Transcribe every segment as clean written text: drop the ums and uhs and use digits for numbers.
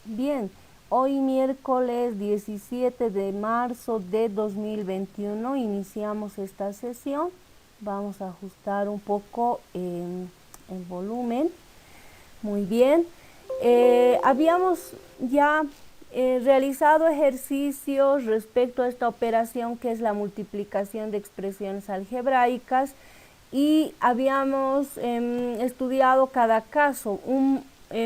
Bien, hoy miércoles 17 de marzo de 2021 iniciamos esta sesión. Vamos a ajustar un poco el volumen. Muy bien. Habíamos ya realizado ejercicios respecto a esta operación que es la multiplicación de expresiones algebraicas y habíamos estudiado cada caso,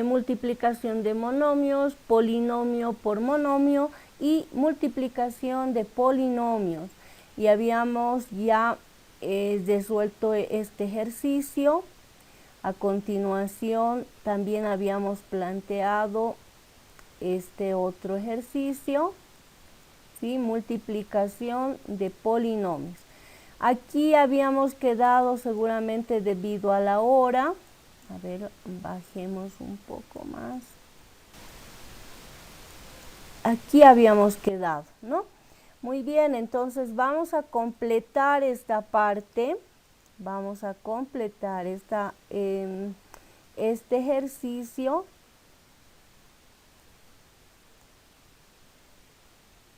multiplicación de monomios, polinomio por monomio y multiplicación de polinomios. Y habíamos ya resuelto este ejercicio. A continuación también habíamos planteado este otro ejercicio, ¿sí? Multiplicación de polinomios. Aquí habíamos quedado seguramente debido a la hora. A ver, bajemos un poco más. Aquí habíamos quedado, ¿no? Muy bien, entonces vamos a completar esta parte. Vamos a completar este ejercicio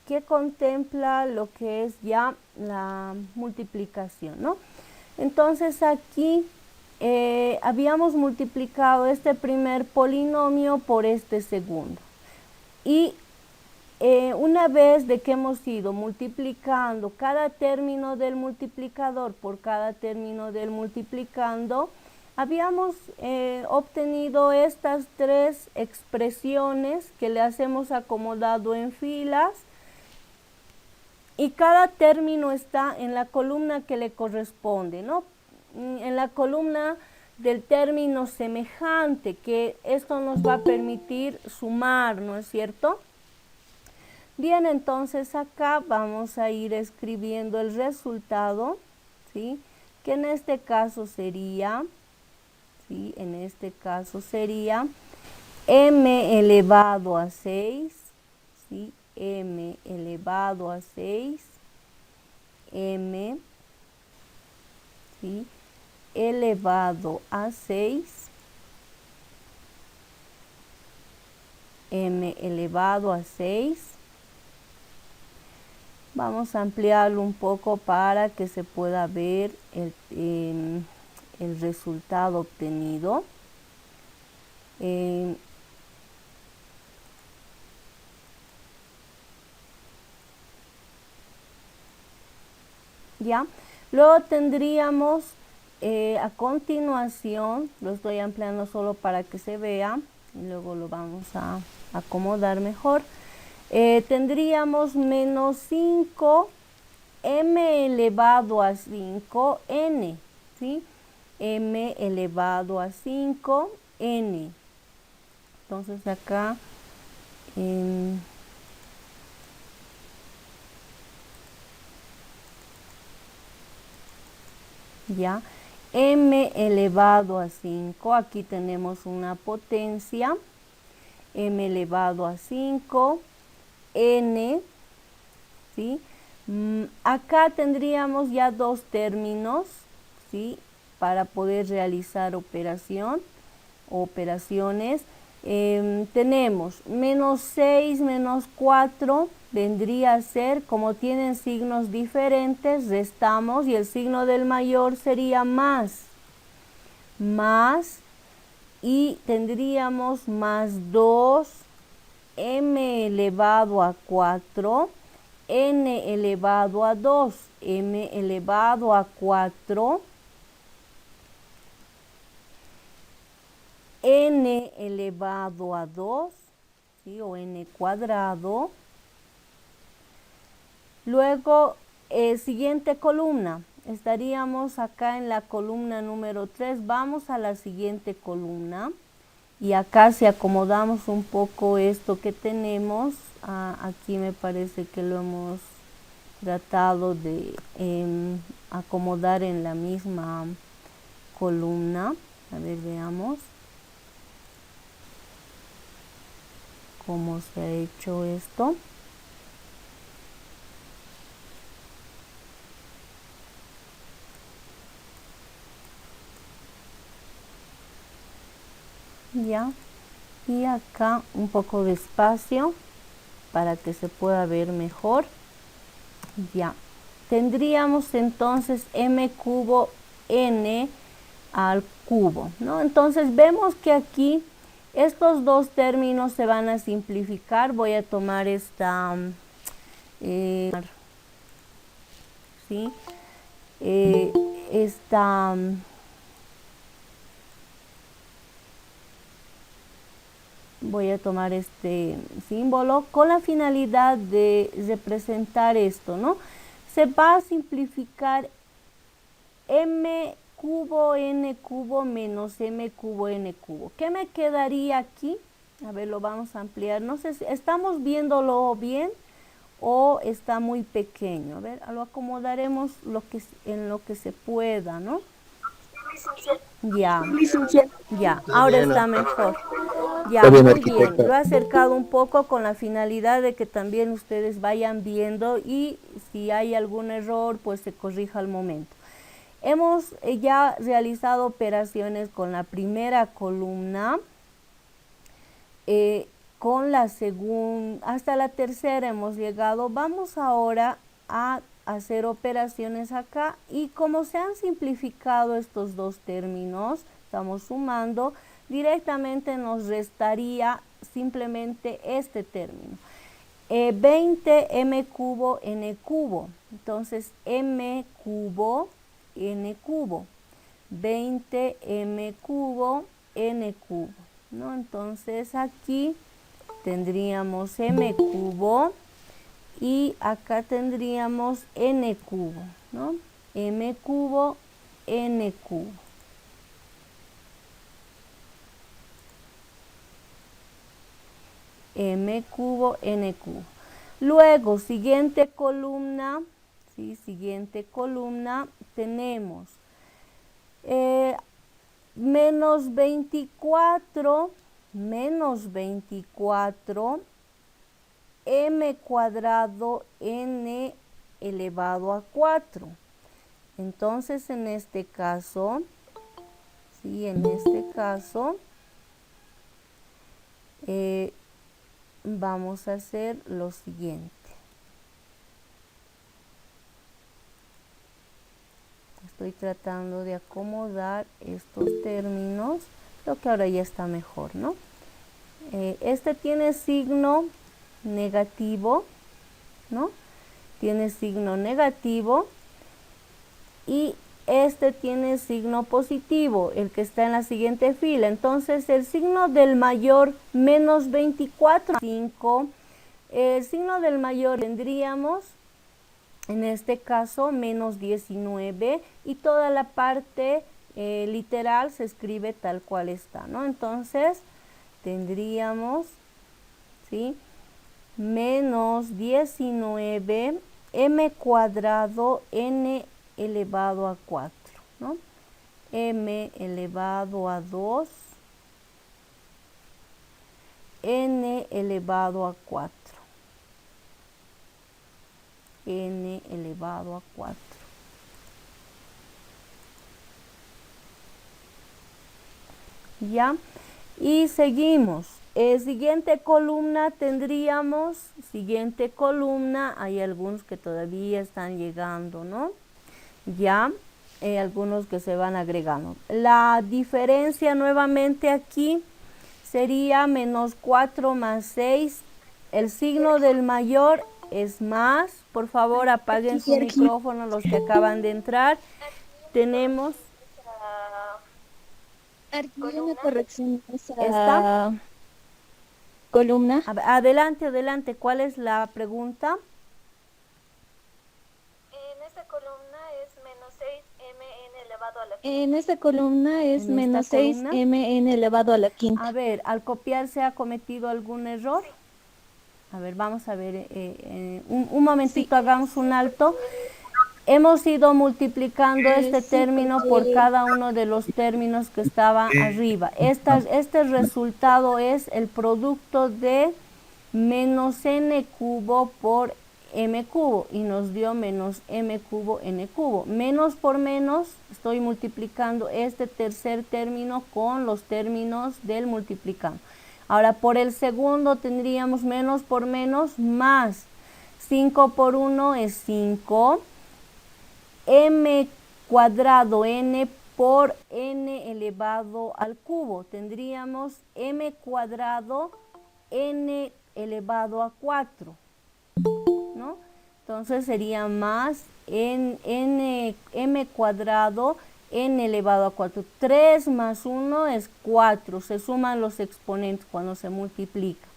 que contempla lo que es ya la multiplicación, ¿no? Entonces aquí habíamos multiplicado este primer polinomio por este segundo. Y una vez de que hemos ido multiplicando cada término del multiplicador por cada término del multiplicando, habíamos obtenido estas tres expresiones que le hacemos acomodado en filas y cada término está en la columna que le corresponde, ¿no? En la columna del término semejante, que esto nos va a permitir sumar, ¿no es cierto? Bien, entonces acá vamos a ir escribiendo el resultado, ¿sí? Que en este caso sería, ¿sí? En este caso sería m elevado a 6, ¿sí? M elevado a 6, M, ¿sí? Elevado a 6, M elevado a 6. Vamos a ampliarlo un poco para que se pueda ver el resultado obtenido. ¿Ya? Luego tendríamos a continuación, lo estoy ampliando solo para que se vea, y luego lo vamos a acomodar mejor. Tendríamos menos 5 m elevado a 5 n, ¿sí? M elevado a 5 n. Entonces acá ya, m elevado a 5, aquí tenemos una potencia, m elevado a 5, n, ¿sí? Acá tendríamos ya dos términos, ¿sí? Para poder realizar operaciones. Tenemos menos 6 menos 4 vendría a ser, como tienen signos diferentes, restamos y el signo del mayor sería más, y tendríamos más 2 m elevado a 4, n elevado a 2, m elevado a 4, n elevado a 2, ¿sí? O n cuadrado. Luego, siguiente columna. Estaríamos acá en la columna número 3. Vamos a la siguiente columna. Y acá si acomodamos un poco esto que tenemos, aquí me parece que lo hemos tratado de acomodar en la misma columna. A ver, veamos cómo se ha hecho esto. Ya, Y acá un poco de espacio para que se pueda ver mejor. Ya. Tendríamos entonces m cubo n al cubo, ¿no? Entonces vemos que aquí estos dos términos se van a simplificar. Voy a tomar esta, ¿sí? Esta voy a tomar este símbolo con la finalidad de representar esto, ¿no? Se va a simplificar m cubo n cubo menos m cubo n cubo. ¿Qué me quedaría aquí? A ver, lo vamos a ampliar. No sé si estamos viéndolo bien o está muy pequeño. A ver, lo acomodaremos en lo que se pueda, ¿no? Ya, ya, ahora está mejor. Ya, muy bien. Lo he acercado un poco con la finalidad de que también ustedes vayan viendo y si hay algún error, pues se corrija al momento. Hemos ya realizado operaciones con la primera columna, con la segunda, hasta la tercera hemos llegado. Vamos ahora a hacer operaciones acá y como se han simplificado estos dos términos, estamos sumando, directamente nos restaría simplemente este término. 20 m cubo n cubo, entonces m cubo n cubo, 20 m cubo n cubo, ¿no? Entonces aquí tendríamos m cubo y acá tendríamos n cubo, ¿no? M cubo n cubo. M cubo n cubo. Luego, siguiente columna, ¿sí? Siguiente columna, tenemos menos 24 m cuadrado n elevado a 4. Entonces, en este caso, ¿sí? En este caso, vamos a hacer lo siguiente. Estoy tratando de acomodar estos términos, creo que ahora ya está mejor, ¿no? Este tiene signo negativo, ¿no? Tiene signo negativo y este tiene signo positivo, el que está en la siguiente fila. Entonces el signo del mayor menos 24, 5. El signo del mayor tendríamos en este caso menos 19 y toda la parte literal se escribe tal cual está, ¿no? Entonces tendríamos, ¿sí? Menos 19 m cuadrado n elevado a 4, ¿no? M elevado a 2 n elevado a 4. N elevado a 4. ¿Ya? Y seguimos. Siguiente columna tendríamos, siguiente columna, hay algunos que todavía están llegando, ¿no? Ya, algunos que se van agregando. La diferencia nuevamente aquí sería menos 4 más 6. El signo del mayor es más. Por favor, apaguen su micrófono los que acaban de entrar. Tenemos... Una corrección. ¿Esta? Columna. Adelante, adelante. ¿Cuál es la pregunta? En esta columna es menos 6mn elevado a la quinta. En esta columna es menos 6mn elevado a la quinta. A ver, al copiar se ha cometido algún error. A ver, vamos a ver, un momentito, hagamos un alto. Hemos ido multiplicando este término por cada uno de los términos que estaban arriba. Este resultado es el producto de menos n cubo por m cubo y nos dio menos m cubo n cubo. Menos por menos, estoy multiplicando este tercer término con los términos del multiplicando. Ahora por el segundo tendríamos menos por menos más. 5 por 1 es 5. M cuadrado n por n elevado al cubo. Tendríamos m cuadrado n elevado a 4, ¿no? Entonces sería más m cuadrado n elevado a 4. 3 más 1 es 4. Se suman los exponentes cuando se multiplica.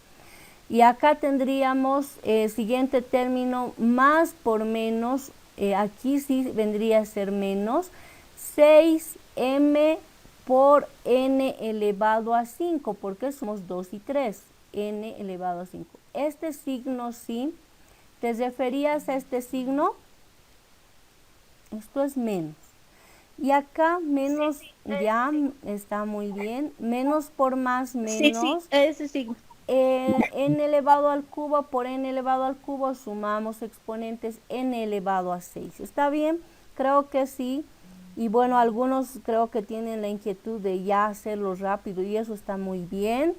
Y acá tendríamos siguiente término, más por menos. Aquí sí vendría a ser menos 6m por n elevado a 5, porque somos 2 y 3, n elevado a 5. Este signo sí, ¿te referías a este signo? Esto es menos. Y acá menos, sí, ya está muy bien. Menos por más, menos. Sí, ese signo. N elevado al cubo por n elevado al cubo, sumamos exponentes n elevado a 6. ¿Está bien? Creo que sí. Y bueno, algunos creo que tienen la inquietud de ya hacerlo rápido y eso está muy bien.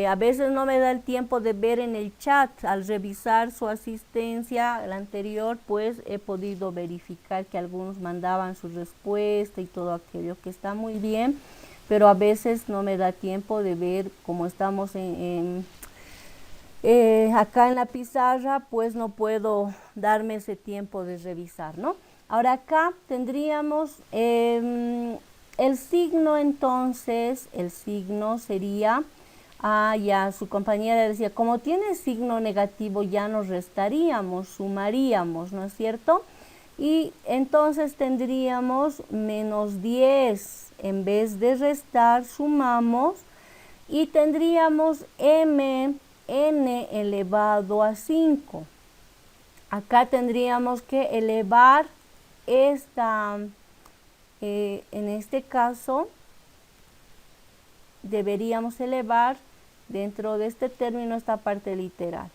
A veces no me da el tiempo de ver en el chat. Al revisar su asistencia, la anterior, pues he podido verificar que algunos mandaban su respuesta y todo aquello, que está muy bien. Pero a veces no me da tiempo de ver, como estamos acá en la pizarra, pues no puedo darme ese tiempo de revisar, ¿no? Ahora acá tendríamos el signo, entonces, el signo sería, ya su compañera decía, como tiene signo negativo ya nos restaríamos, sumaríamos, ¿no es cierto? Y entonces tendríamos menos 10. En vez de restar, sumamos y tendríamos n elevado a 5. Acá tendríamos que elevar esta, en este caso, deberíamos elevar dentro de este término esta parte literal.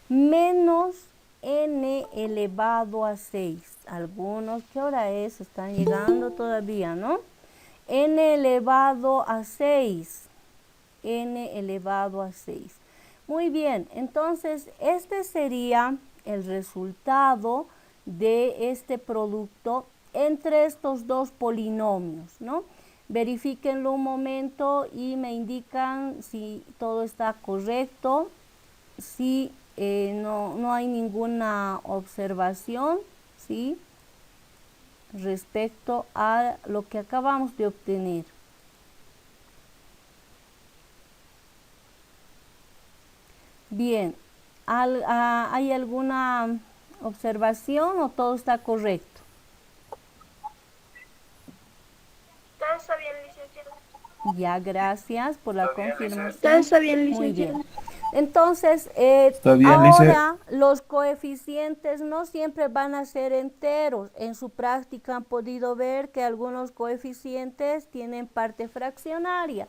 Menos n elevado a 6. Algunos, ¿qué hora es? Están llegando todavía, ¿no? N elevado a 6. N elevado a 6. Muy bien, entonces este sería el resultado de este producto entre estos dos polinomios, ¿no? Verifíquenlo un momento y me indican si todo está correcto, si no hay ninguna observación, ¿sí? Respecto a lo que acabamos de obtener. Bien, ¿hay alguna observación o todo está correcto? Todo está bien, licenciada. Ya, gracias por la confirmación. Todo está bien, licenciada. Muy bien. Entonces, bien, ahora los coeficientes no siempre van a ser enteros. En su práctica han podido ver que algunos coeficientes tienen parte fraccionaria.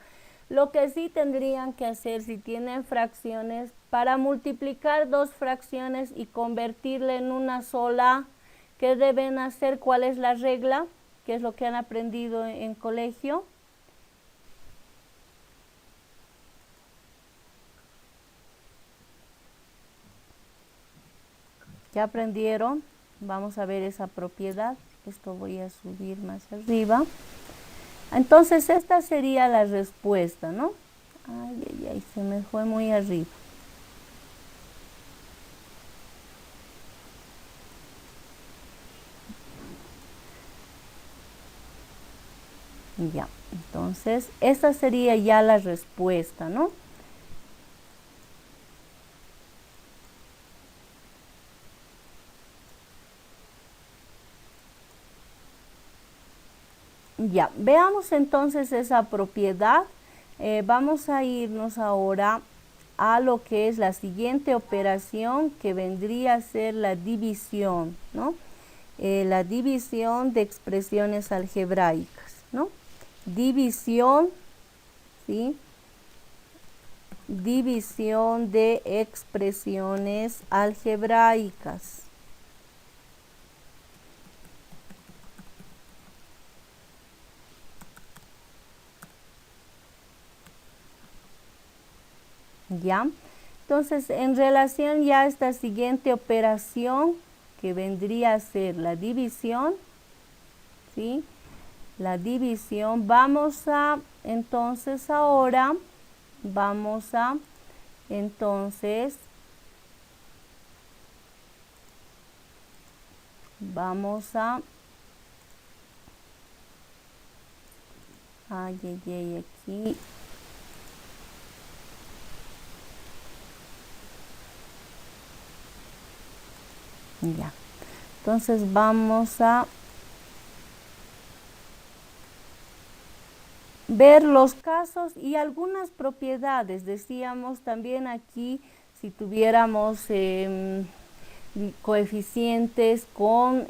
Lo que sí tendrían que hacer si tienen fracciones, para multiplicar dos fracciones y convertirla en una sola, ¿qué deben hacer? ¿Cuál es la regla? ¿Qué es lo que han aprendido en colegio? ¿Ya aprendieron? Vamos a ver esa propiedad. Esto voy a subir más arriba. Entonces esta sería la respuesta, ¿no? Ay, se me fue muy arriba. Ya, entonces esta sería ya la respuesta, ¿no? Ya, veamos entonces esa propiedad. Vamos a irnos ahora a lo que es la siguiente operación, que vendría a ser la división, ¿no? La división de expresiones algebraicas, ¿no? División, ¿sí? División de expresiones algebraicas. ¿ya? Entonces, en relación ya a esta siguiente operación, que vendría a ser la división, ¿sí? La división, vamos a, entonces ahora, vamos a, entonces, vamos a, aquí, ya. Entonces vamos a ver los casos y algunas propiedades. Decíamos también aquí, si tuviéramos coeficientes con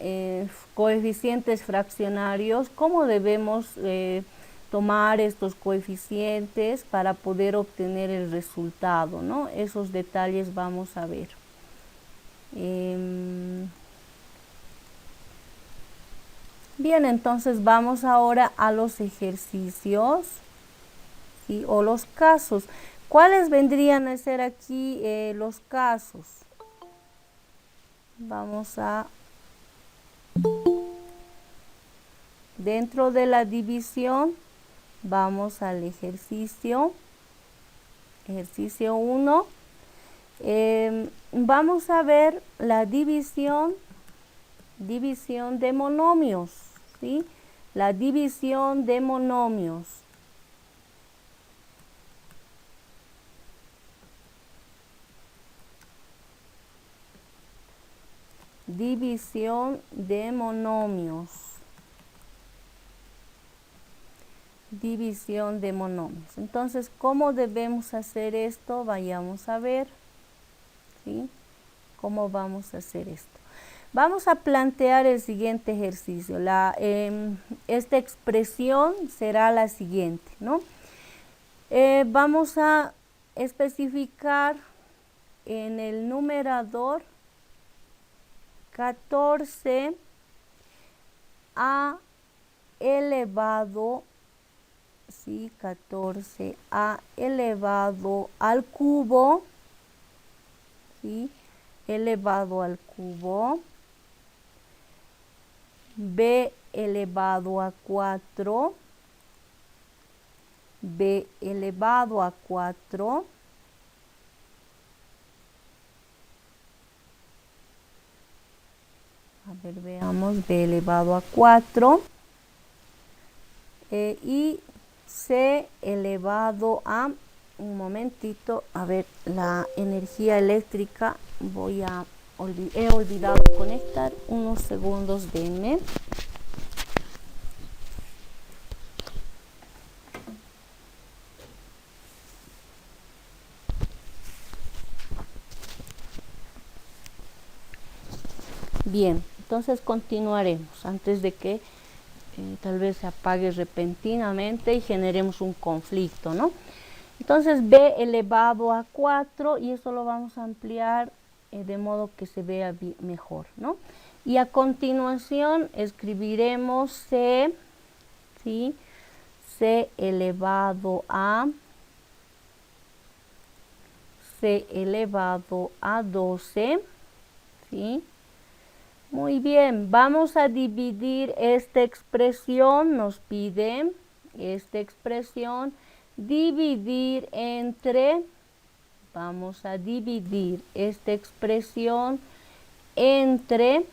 coeficientes fraccionarios, cómo debemos tomar estos coeficientes para poder obtener el resultado, ¿no? Esos detalles vamos a ver. Bien, entonces vamos ahora a los ejercicios, ¿sí? O los casos. ¿Cuáles vendrían a ser aquí los casos? Vamos a, dentro de la división, vamos al ejercicio 1. Vamos a ver la división de monomios, ¿sí? La división de monomios. División de monomios. División de monomios. Entonces, ¿cómo debemos hacer esto? Vayamos a ver, ¿sí? ¿Cómo vamos a hacer esto? Vamos a plantear el siguiente ejercicio. Esta expresión será la siguiente, ¿no? Vamos a especificar en el numerador 14 a elevado, ¿sí? 14 a elevado al cubo, ¿sí? Elevado al cubo, b elevado a 4, b elevado a 4, a ver, veamos, b elevado a 4, y c elevado a, un momentito, a ver, la energía eléctrica, he olvidado conectar, unos segundos, denme. Bien, entonces continuaremos antes de que tal vez se apague repentinamente y generemos un conflicto, ¿no? Entonces b elevado a 4, y eso lo vamos a ampliar de modo que se vea mejor, ¿no? Y a continuación escribiremos c, ¿sí? C elevado a 12, ¿sí? Muy bien, vamos a dividir esta expresión, nos pide esta expresión, dividir entre, vamos a dividir esta expresión entre,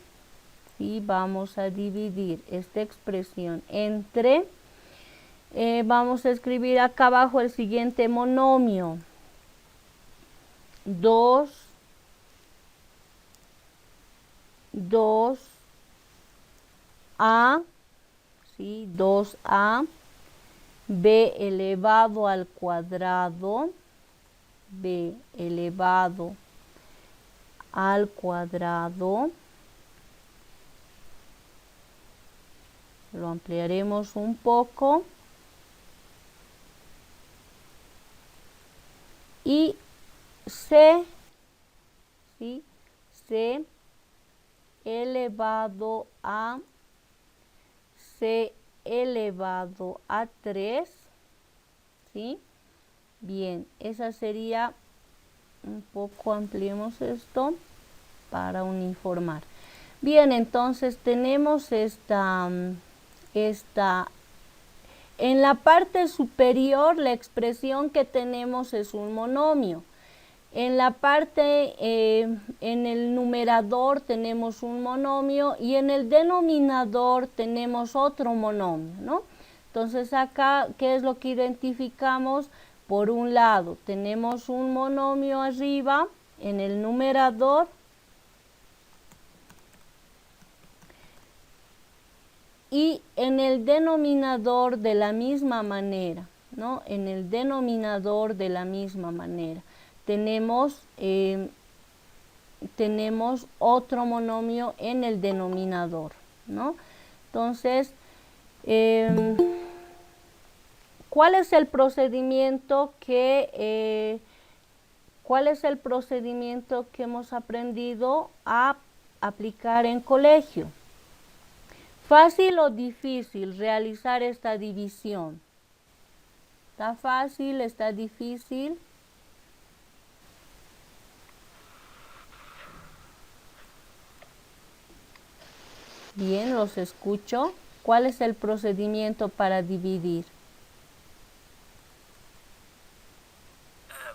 ¿sí? Vamos a dividir esta expresión entre, vamos a escribir acá abajo el siguiente monomio, 2a, ¿sí? 2a, b elevado al cuadrado, b elevado al cuadrado, lo ampliaremos un poco, y c, ¿sí? C elevado a 3, ¿sí? Bien, esa sería un poco ampliemos esto para uniformar. Bien, entonces tenemos esta, en la parte superior la expresión que tenemos es un monomio. En la parte, en el numerador tenemos un monomio y en el denominador tenemos otro monomio, ¿no? Entonces acá, ¿qué es lo que identificamos? Por un lado, tenemos un monomio arriba en el numerador y en el denominador de la misma manera, ¿no? En el denominador de la misma manera. Tenemos otro monomio en el denominador, ¿no? Entonces, ¿cuál es el procedimiento que hemos aprendido a aplicar en colegio? ¿Fácil o difícil realizar esta división? ¿Está fácil? ¿Está difícil? Bien, los escucho. ¿Cuál es el procedimiento para dividir?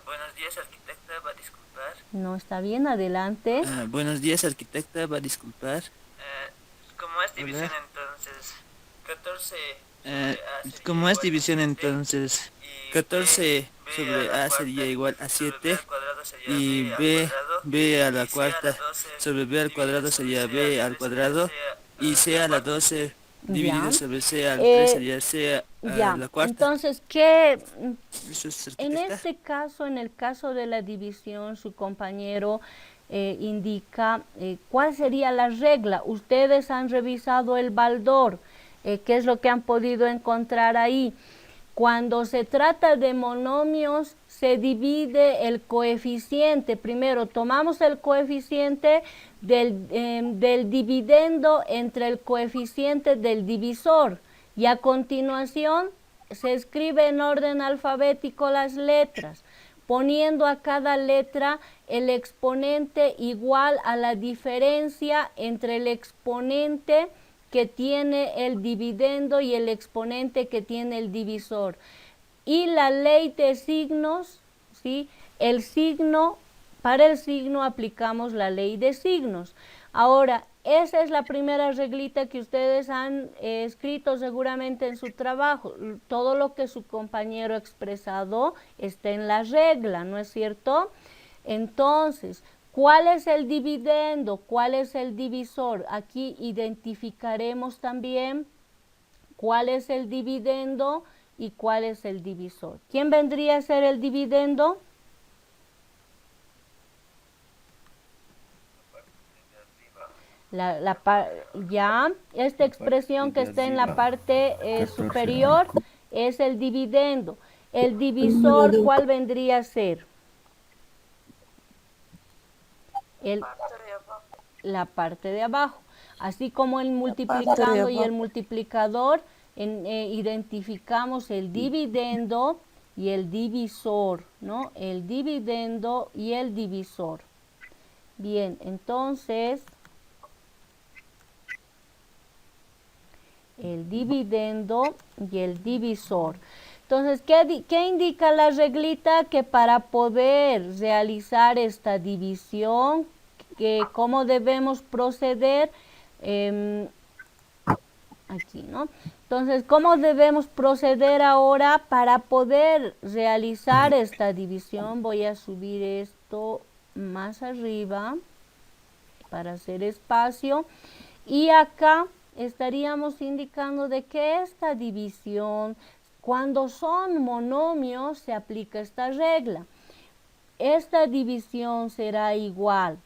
Buenos días, arquitecta, va a disculpar. No, está bien, adelante. Buenos días, arquitecta, va a disculpar. ¿Cómo es división entonces? 14 ¿cómo es división entonces? 14 sobre A sería igual a 7 y B a la cuarta sobre B al cuadrado sería B al cuadrado y C a la 12 dividido sobre C al 3 sería C a la cuarta. Entonces, ¿qué? ¿Eso es, En arquitecta? este caso, en el caso de la división, su compañero indica cuál sería la regla. Ustedes han revisado el baldor, ¿qué es lo que han podido encontrar ahí? Cuando se trata de monomios, se divide el coeficiente. Primero tomamos el coeficiente del dividendo entre el coeficiente del divisor y a continuación se escribe en orden alfabético las letras, poniendo a cada letra el exponente igual a la diferencia entre el exponente que tiene el dividendo y el exponente que tiene el divisor. Y la ley de signos, ¿sí? Para el signo aplicamos la ley de signos. Ahora, esa es la primera reglita que ustedes han escrito seguramente en su trabajo. Todo lo que su compañero ha expresado está en la regla, ¿no es cierto? Entonces, ¿cuál es el dividendo? ¿Cuál es el divisor? Aquí identificaremos también cuál es el dividendo y cuál es el divisor. ¿Quién vendría a ser el dividendo? Ya, esta expresión que está en la parte superior es el dividendo. El divisor, ¿cuál vendría a ser? La parte de abajo. Así como el multiplicando y el multiplicador, identificamos el dividendo y el divisor, ¿no? El dividendo y el divisor. Bien, entonces, el dividendo y el divisor. Entonces, ¿qué indica la reglita? Que para poder realizar esta división, ¿cómo debemos proceder? Aquí, ¿no? Entonces, ¿cómo debemos proceder ahora para poder realizar esta división? Voy a subir esto más arriba para hacer espacio. Y acá estaríamos indicando de que esta división, cuando son monomios, se aplica esta regla. Esta división será igual.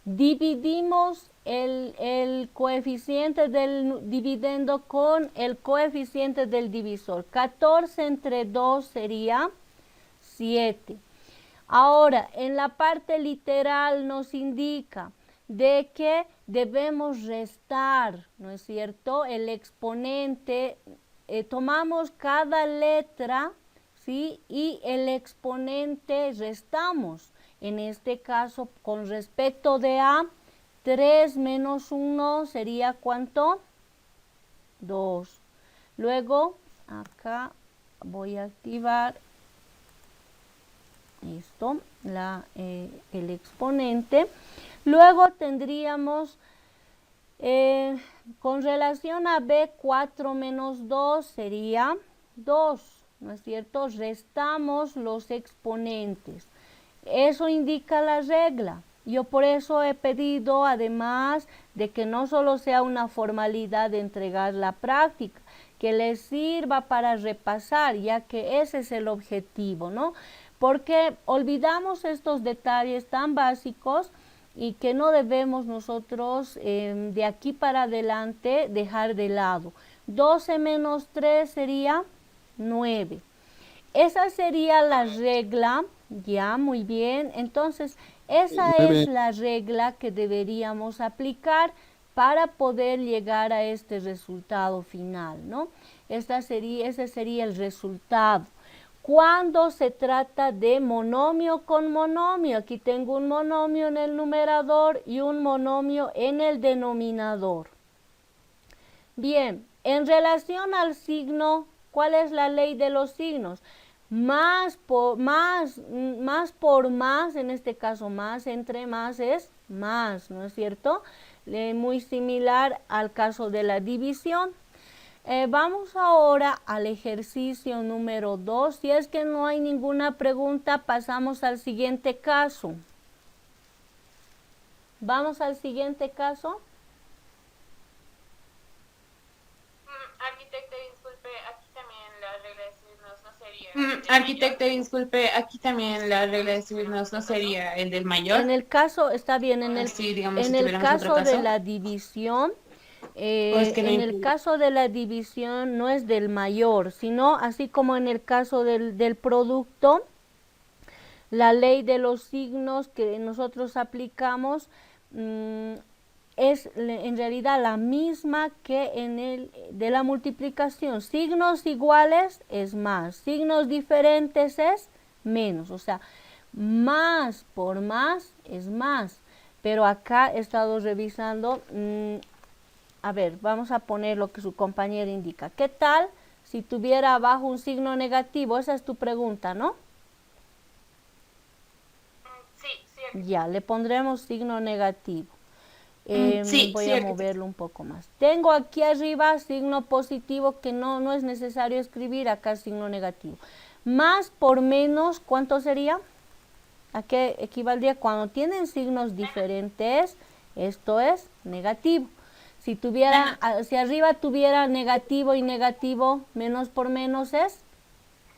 Dividimos el coeficiente del dividendo con el coeficiente del divisor. 14 entre 2 sería 7. Ahora, en la parte literal nos indica de que debemos restar, ¿no es cierto? El exponente, tomamos cada letra, ¿sí? Y el exponente restamos. En este caso, con respecto de A, 3 menos 1 sería ¿cuánto? 2. Luego, acá voy a activar esto, el exponente. Luego tendríamos, con relación a B, 4 menos 2 sería 2, ¿no es cierto? Restamos los exponentes. Eso indica la regla. Yo por eso he pedido, además de que no solo sea una formalidad de entregar la práctica, que les sirva para repasar, ya que ese es el objetivo, ¿no? Porque olvidamos estos detalles tan básicos y que no debemos nosotros de aquí para adelante dejar de lado. 12 menos 3 sería 9. Esa sería la regla, ya, muy bien. Entonces, esa es la regla que deberíamos aplicar para poder llegar a este resultado final, ¿no? Ese sería el resultado. Cuando se trata de monomio con monomio, aquí tengo un monomio en el numerador y un monomio en el denominador. Bien, en relación al signo, ¿cuál es la ley de los signos? Más por más, en este caso más entre más es más, ¿no es cierto? Muy similar al caso de la división. Vamos ahora al ejercicio número 2. Si es que no hay ninguna pregunta, pasamos al siguiente caso. Vamos al siguiente caso. Arquitecto, disculpe, aquí también la regla de signos no sería... Arquitecto, disculpe, aquí también la regla de signos no sería el del mayor. En el caso, está bien, en el, sí, digamos, en si el caso otro de la división, que no en el caso de la división no es del mayor, sino así como en el caso del producto, la ley de los signos que nosotros aplicamos es en realidad la misma que en el de la multiplicación. Signos iguales es más, signos diferentes es menos, o sea, más por más es más. Pero acá he estado revisando, a ver, vamos a poner lo que su compañera indica. ¿Qué tal si tuviera abajo un signo negativo? Esa es tu pregunta, ¿no? Sí. Ya, le pondremos signo negativo. Voy a moverlo un poco más. Tengo aquí arriba signo positivo que no es necesario escribir, acá signo negativo. Más por menos, ¿cuánto sería? ¿A qué equivaldría? Cuando tienen signos diferentes, esto es negativo. Si arriba tuviera negativo y negativo, menos por menos es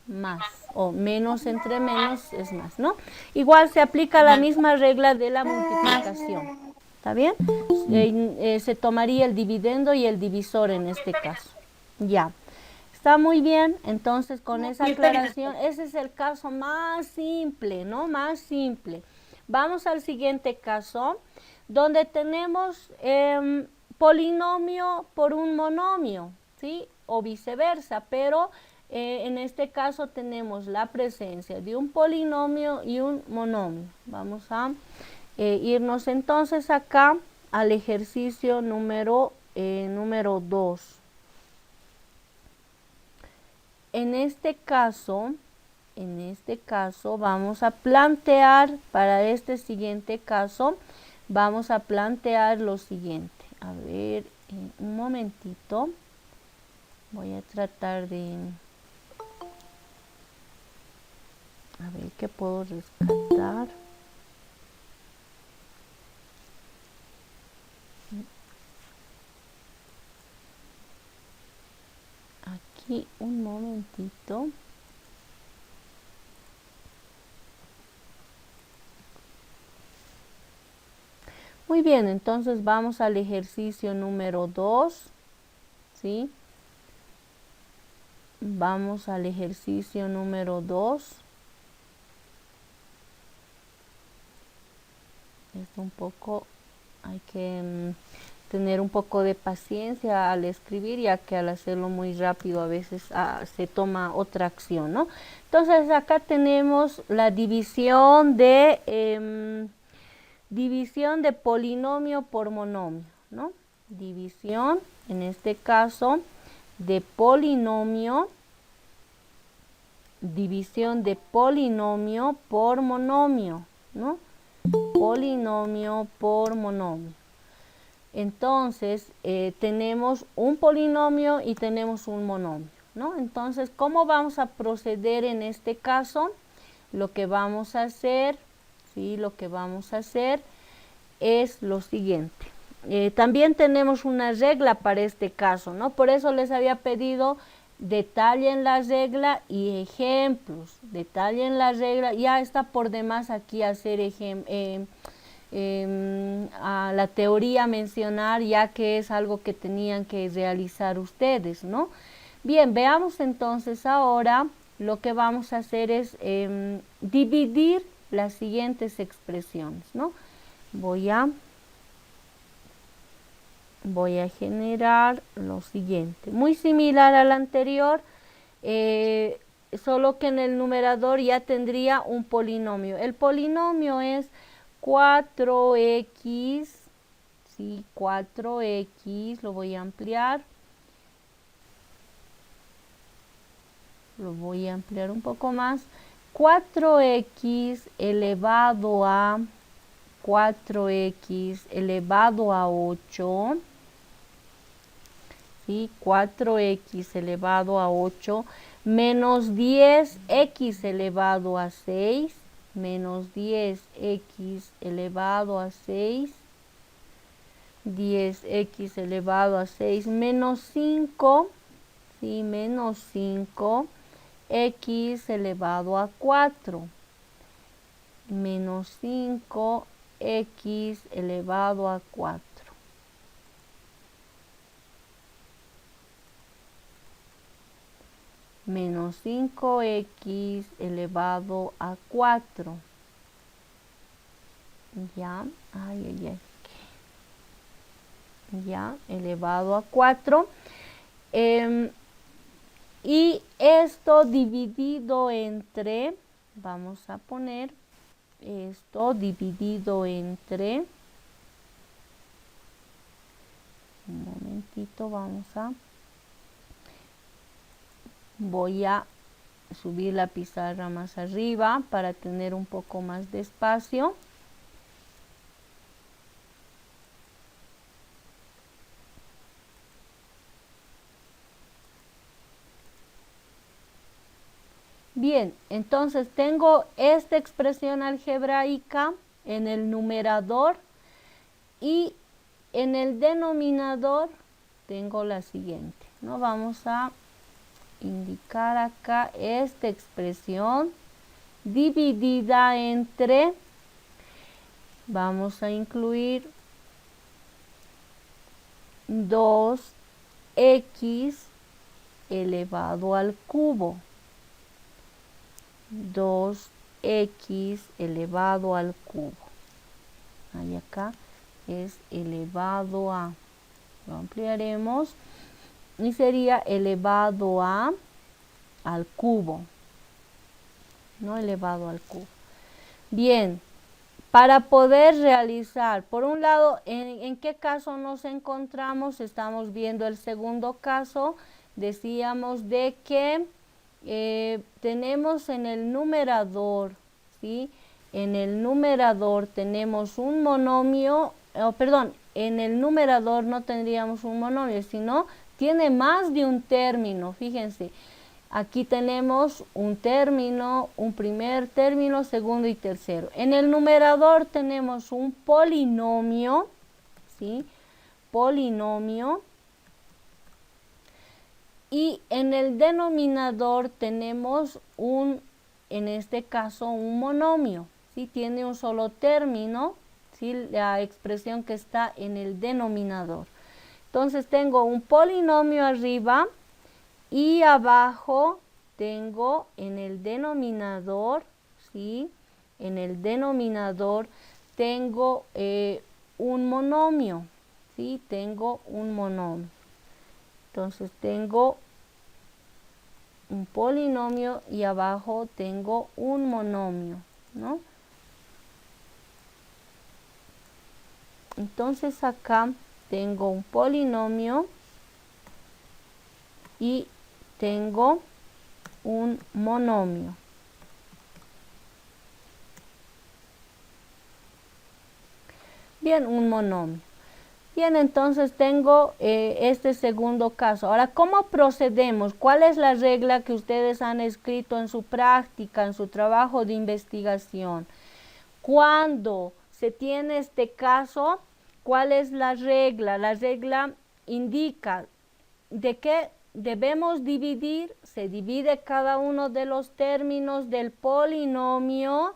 más, o menos entre menos es más, ¿no? Igual se aplica la misma regla de la multiplicación. ¿Está bien? Se tomaría el dividendo y el divisor en este caso. Ya. Está muy bien. Entonces, con esa aclaración, ese es el caso más simple, ¿no? Más simple. Vamos al siguiente caso, donde tenemos polinomio por un monomio, ¿sí? O viceversa, pero en este caso tenemos la presencia de un polinomio y un monomio. Vamos a irnos entonces acá al ejercicio número 2. En este caso vamos a plantear, para este siguiente caso, vamos a plantear lo siguiente. A ver, un momentito. Voy a tratar de... A ver qué puedo rescatar. Aquí un momentito. Muy bien, entonces vamos al ejercicio número 2, ¿sí? Vamos al ejercicio número 2. Es un poco, hay que tener un poco de paciencia al escribir, ya que al hacerlo muy rápido a veces se toma otra acción, ¿no? Entonces acá tenemos la división de polinomio por monomio, ¿no? División, en este caso, de polinomio, división de polinomio por monomio, ¿no? Polinomio por monomio. Entonces, tenemos un polinomio y tenemos un monomio, ¿no? Entonces, ¿cómo vamos a proceder en este caso? Lo que vamos a hacer, ¿sí? Lo que vamos a hacer es lo siguiente. También tenemos una regla para este caso, ¿no? Por eso les había pedido detallen la regla y ejemplos. Detallen la regla. Ya está por demás aquí hacer a la teoría mencionar, ya que es algo que tenían que realizar ustedes, ¿no? Bien, veamos entonces ahora lo que vamos a hacer es dividir las siguientes expresiones, ¿no? Voy a generar lo siguiente, muy similar al anterior, solo que en el numerador ya tendría un polinomio. El polinomio es 4x, ¿sí? 4x, lo voy a ampliar. Lo voy a ampliar un poco más. 4x elevado a 4x elevado a 8, ¿sí? 4x elevado a 8 menos 10x elevado a 6, menos 10x elevado a 6, 10x elevado a 6 menos 5, ¿sí? Menos 5, x elevado a 4, menos 5, x elevado a 4. Menos 5x elevado a 4. Ya, ya, elevado a 4. Y esto dividido entre, vamos a poner esto dividido entre, un momentito, voy a subir la pizarra más arriba para tener un poco más de espacio. Bien, entonces tengo esta expresión algebraica en el numerador y en el denominador tengo la siguiente, ¿no? Vamos a indicar acá esta expresión dividida entre, vamos a incluir 2x elevado al cubo. 2x elevado al cubo. Ahí acá es elevado a, lo ampliaremos y sería elevado a al cubo, no elevado al cubo. Bien, para poder realizar, por un lado, ¿en qué caso nos encontramos? Estamos viendo el segundo caso. Decíamos de que tenemos en el numerador, ¿sí? En el numerador tenemos un monomio, en el numerador no tendríamos un monomio, sino tiene más de un término. Fíjense, aquí tenemos un término, un primer término, segundo y tercero. En el numerador tenemos un polinomio, ¿sí? Polinomio. Y en el denominador tenemos en este caso, un monomio, ¿sí? Tiene un solo término, ¿sí? La expresión que está en el denominador. Entonces tengo un polinomio arriba y abajo tengo en el denominador, ¿sí? En el denominador tengo un monomio, ¿sí? Tengo un monomio. Entonces tengo un polinomio y abajo tengo un monomio, ¿no? Entonces acá tengo un polinomio y tengo un monomio. Bien, un monomio. Bien, entonces tengo este segundo caso. Ahora, ¿cómo procedemos? ¿Cuál es la regla que ustedes han escrito en su práctica, en su trabajo de investigación? Cuando se tiene este caso, ¿cuál es la regla? La regla indica de qué debemos dividir. Se divide cada uno de los términos del polinomio,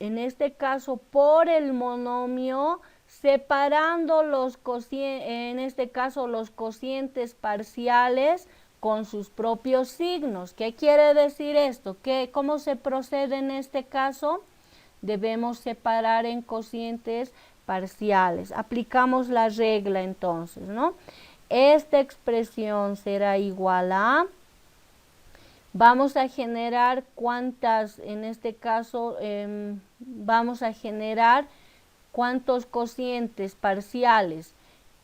en este caso por el monomio, separando los cocientes, en este caso los cocientes parciales con sus propios signos. ¿Qué quiere decir esto? ¿Cómo se procede en este caso? Debemos separar en cocientes parciales. Aplicamos la regla entonces, ¿no? Esta expresión será igual a, vamos a generar cuántas, en este caso vamos a generar cuántos cocientes parciales.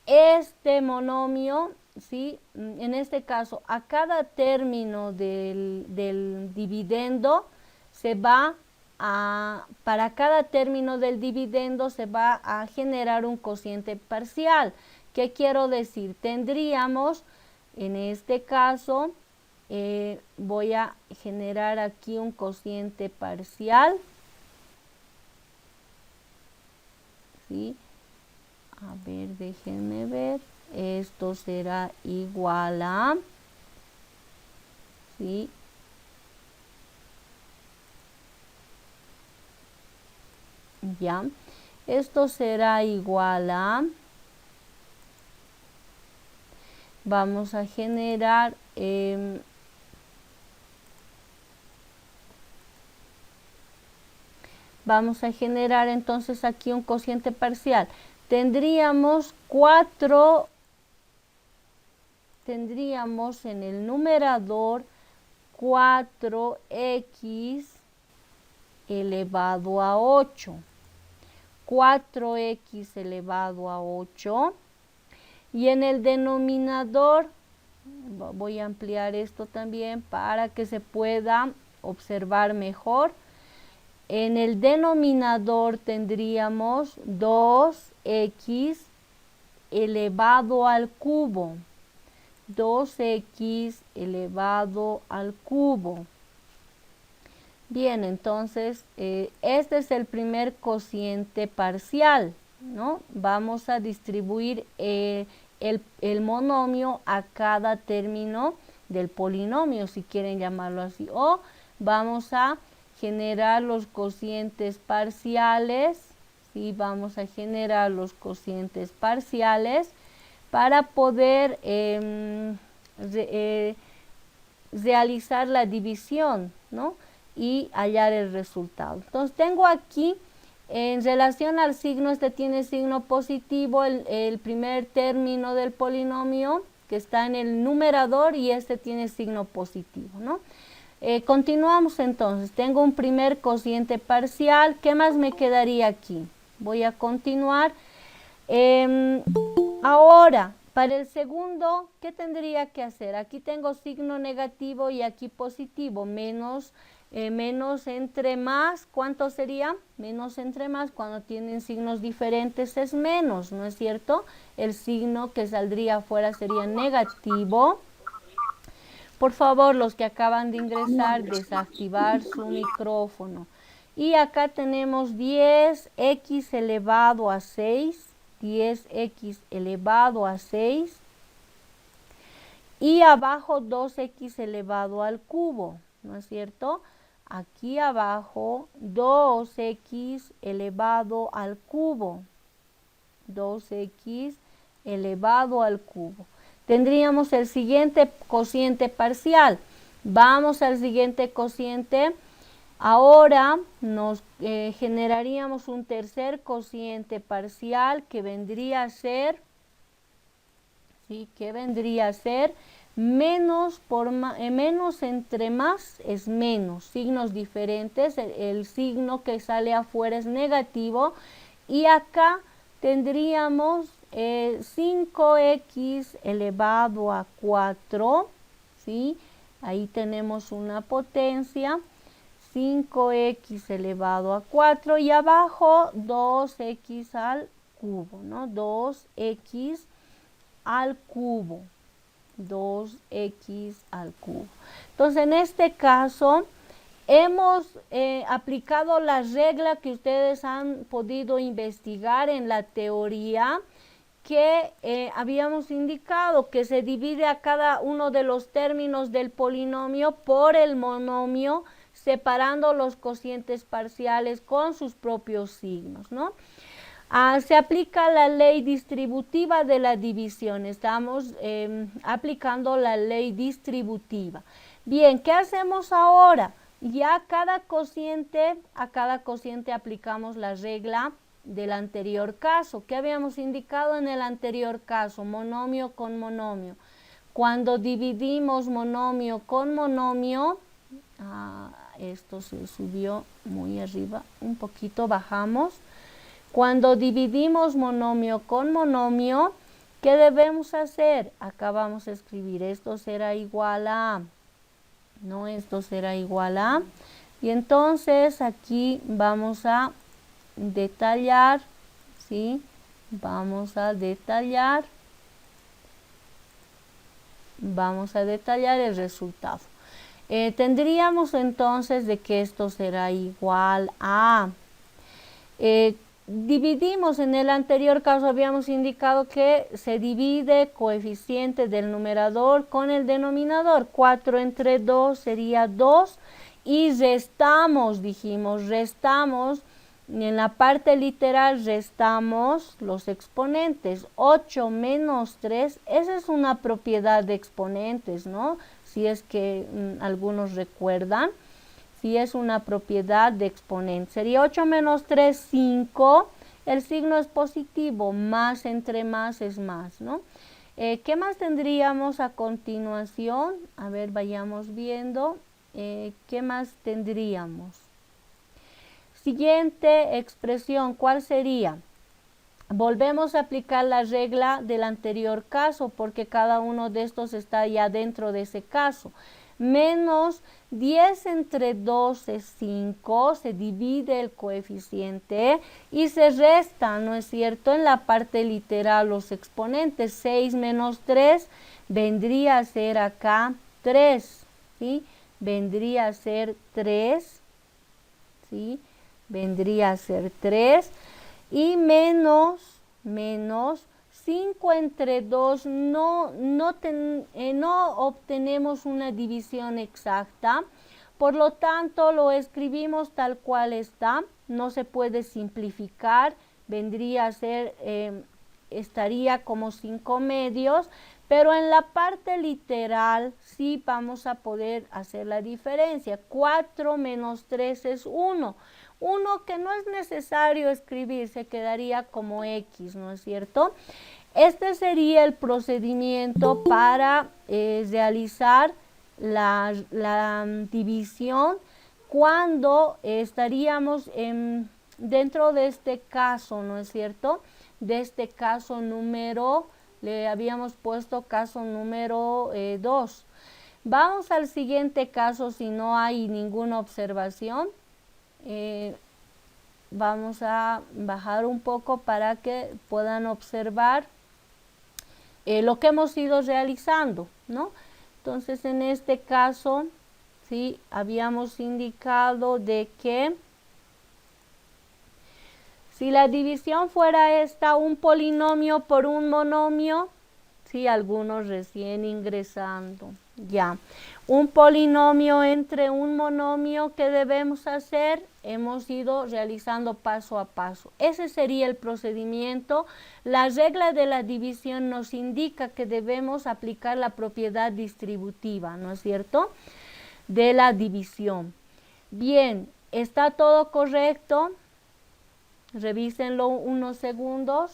Este monomio, ¿sí? En este caso, a cada término del dividendo se va para cada término del dividendo se va a generar un cociente parcial. ¿Qué quiero decir? Tendríamos, en este caso, voy a generar aquí un cociente parcial, ¿sí? A ver, déjenme ver. Esto será igual a, ¿sí? Ya. Esto será igual a, vamos a generar entonces aquí un cociente parcial. Tendríamos en el numerador 4x elevado a 8. 4x elevado a 8. Y en el denominador, voy a ampliar esto también para que se pueda observar mejor. En el denominador tendríamos 2x elevado al cubo. 2x elevado al cubo. Bien, entonces este es el primer cociente parcial, ¿no? Vamos a distribuir el monomio a cada término del polinomio, si quieren llamarlo así, o vamos a generar los cocientes parciales, ¿sí? Vamos a generar los cocientes parciales para poder realizar la división, ¿no? Y hallar el resultado. Entonces tengo aquí, en relación al signo, este tiene signo positivo, el primer término del polinomio que está en el numerador, y este tiene signo positivo, ¿no? Continuamos entonces. Tengo un primer cociente parcial. ¿Qué más me quedaría aquí? Voy a continuar. Ahora, para el segundo, ¿qué tendría que hacer? Aquí tengo signo negativo y aquí positivo. Menos entre más, ¿cuánto sería? Menos entre más, cuando tienen signos diferentes es menos, ¿no es cierto? El signo que saldría afuera sería negativo. Por favor, los que acaban de ingresar, desactivar su micrófono. Y acá tenemos 10x elevado a 6, 10x elevado a 6. Y abajo 2x elevado al cubo, ¿no es cierto? Aquí abajo 2x elevado al cubo. 2x elevado al cubo. Tendríamos el siguiente cociente parcial. Vamos al siguiente cociente. Ahora nos generaríamos un tercer cociente parcial que vendría a ser, ¿sí? Que vendría a ser menos menos entre más es menos, signos diferentes, el signo que sale afuera es negativo y acá tendríamos 5x elevado a 4, ¿sí? Ahí tenemos una potencia, 5x elevado a 4 y abajo 2x al cubo, ¿no? 2x al cubo. 2x al cubo. Entonces, en este caso, hemos aplicado la regla que ustedes han podido investigar en la teoría, que habíamos indicado que se divide a cada uno de los términos del polinomio por el monomio, separando los cocientes parciales con sus propios signos, ¿no? Se aplica la ley distributiva de la división. Estamos aplicando la ley distributiva. Bien, ¿qué hacemos ahora? Ya a cada cociente aplicamos la regla del anterior caso. ¿Qué habíamos indicado en el anterior caso? Monomio con monomio. Cuando dividimos monomio con monomio, esto se subió muy arriba, un poquito bajamos. Cuando dividimos monomio con monomio, ¿qué debemos hacer? Acá vamos a escribir, esto será igual a, no, esto será igual a, y entonces aquí vamos a detallar, ¿sí? Vamos a detallar el resultado. Tendríamos entonces de que esto será igual a, dividimos, en el anterior caso habíamos indicado que se divide coeficiente del numerador con el denominador. 4 entre 2 sería 2 y restamos, dijimos, restamos, en la parte literal restamos los exponentes. 8 menos 3, esa es una propiedad de exponentes, ¿no? Si es que algunos recuerdan. Si es una propiedad de exponente. Sería 8 menos 3, 5. El signo es positivo. Más entre más es más, ¿no? ¿Qué más tendríamos a continuación? A ver, vayamos viendo. ¿Qué más tendríamos? Siguiente expresión, ¿cuál sería? Volvemos a aplicar la regla del anterior caso, porque cada uno de estos está ya dentro de ese caso. Menos 10 entre 2 es 5, se divide el coeficiente y se resta, ¿no es cierto?, en la parte literal los exponentes. 6 menos 3 vendría a ser acá 3, ¿sí? Vendría a ser 3, ¿sí? Vendría a ser 3 y menos 5 entre 2, no obtenemos una división exacta, por lo tanto lo escribimos tal cual está, no se puede simplificar, vendría a ser, estaría como 5 medios, pero en la parte literal sí vamos a poder hacer la diferencia. 4 menos 3 es 1. 1 que no es necesario escribir, se quedaría como X, ¿no es cierto? Este sería el procedimiento para realizar la división cuando estaríamos dentro de este caso, ¿no es cierto? De este caso número, le habíamos puesto caso número 2. Vamos al siguiente caso si no hay ninguna observación. Vamos a bajar un poco para que puedan observar lo que hemos ido realizando, ¿no? Entonces, en este caso, sí, habíamos indicado de que si la división fuera esta, un polinomio por un monomio, sí, algunos recién ingresando, ya. Un polinomio entre un monomio, ¿qué debemos hacer? Hemos ido realizando paso a paso. Ese sería el procedimiento. La regla de la división nos indica que debemos aplicar la propiedad distributiva, ¿no es cierto?, de la división. Bien, ¿está todo correcto? Revísenlo unos segundos.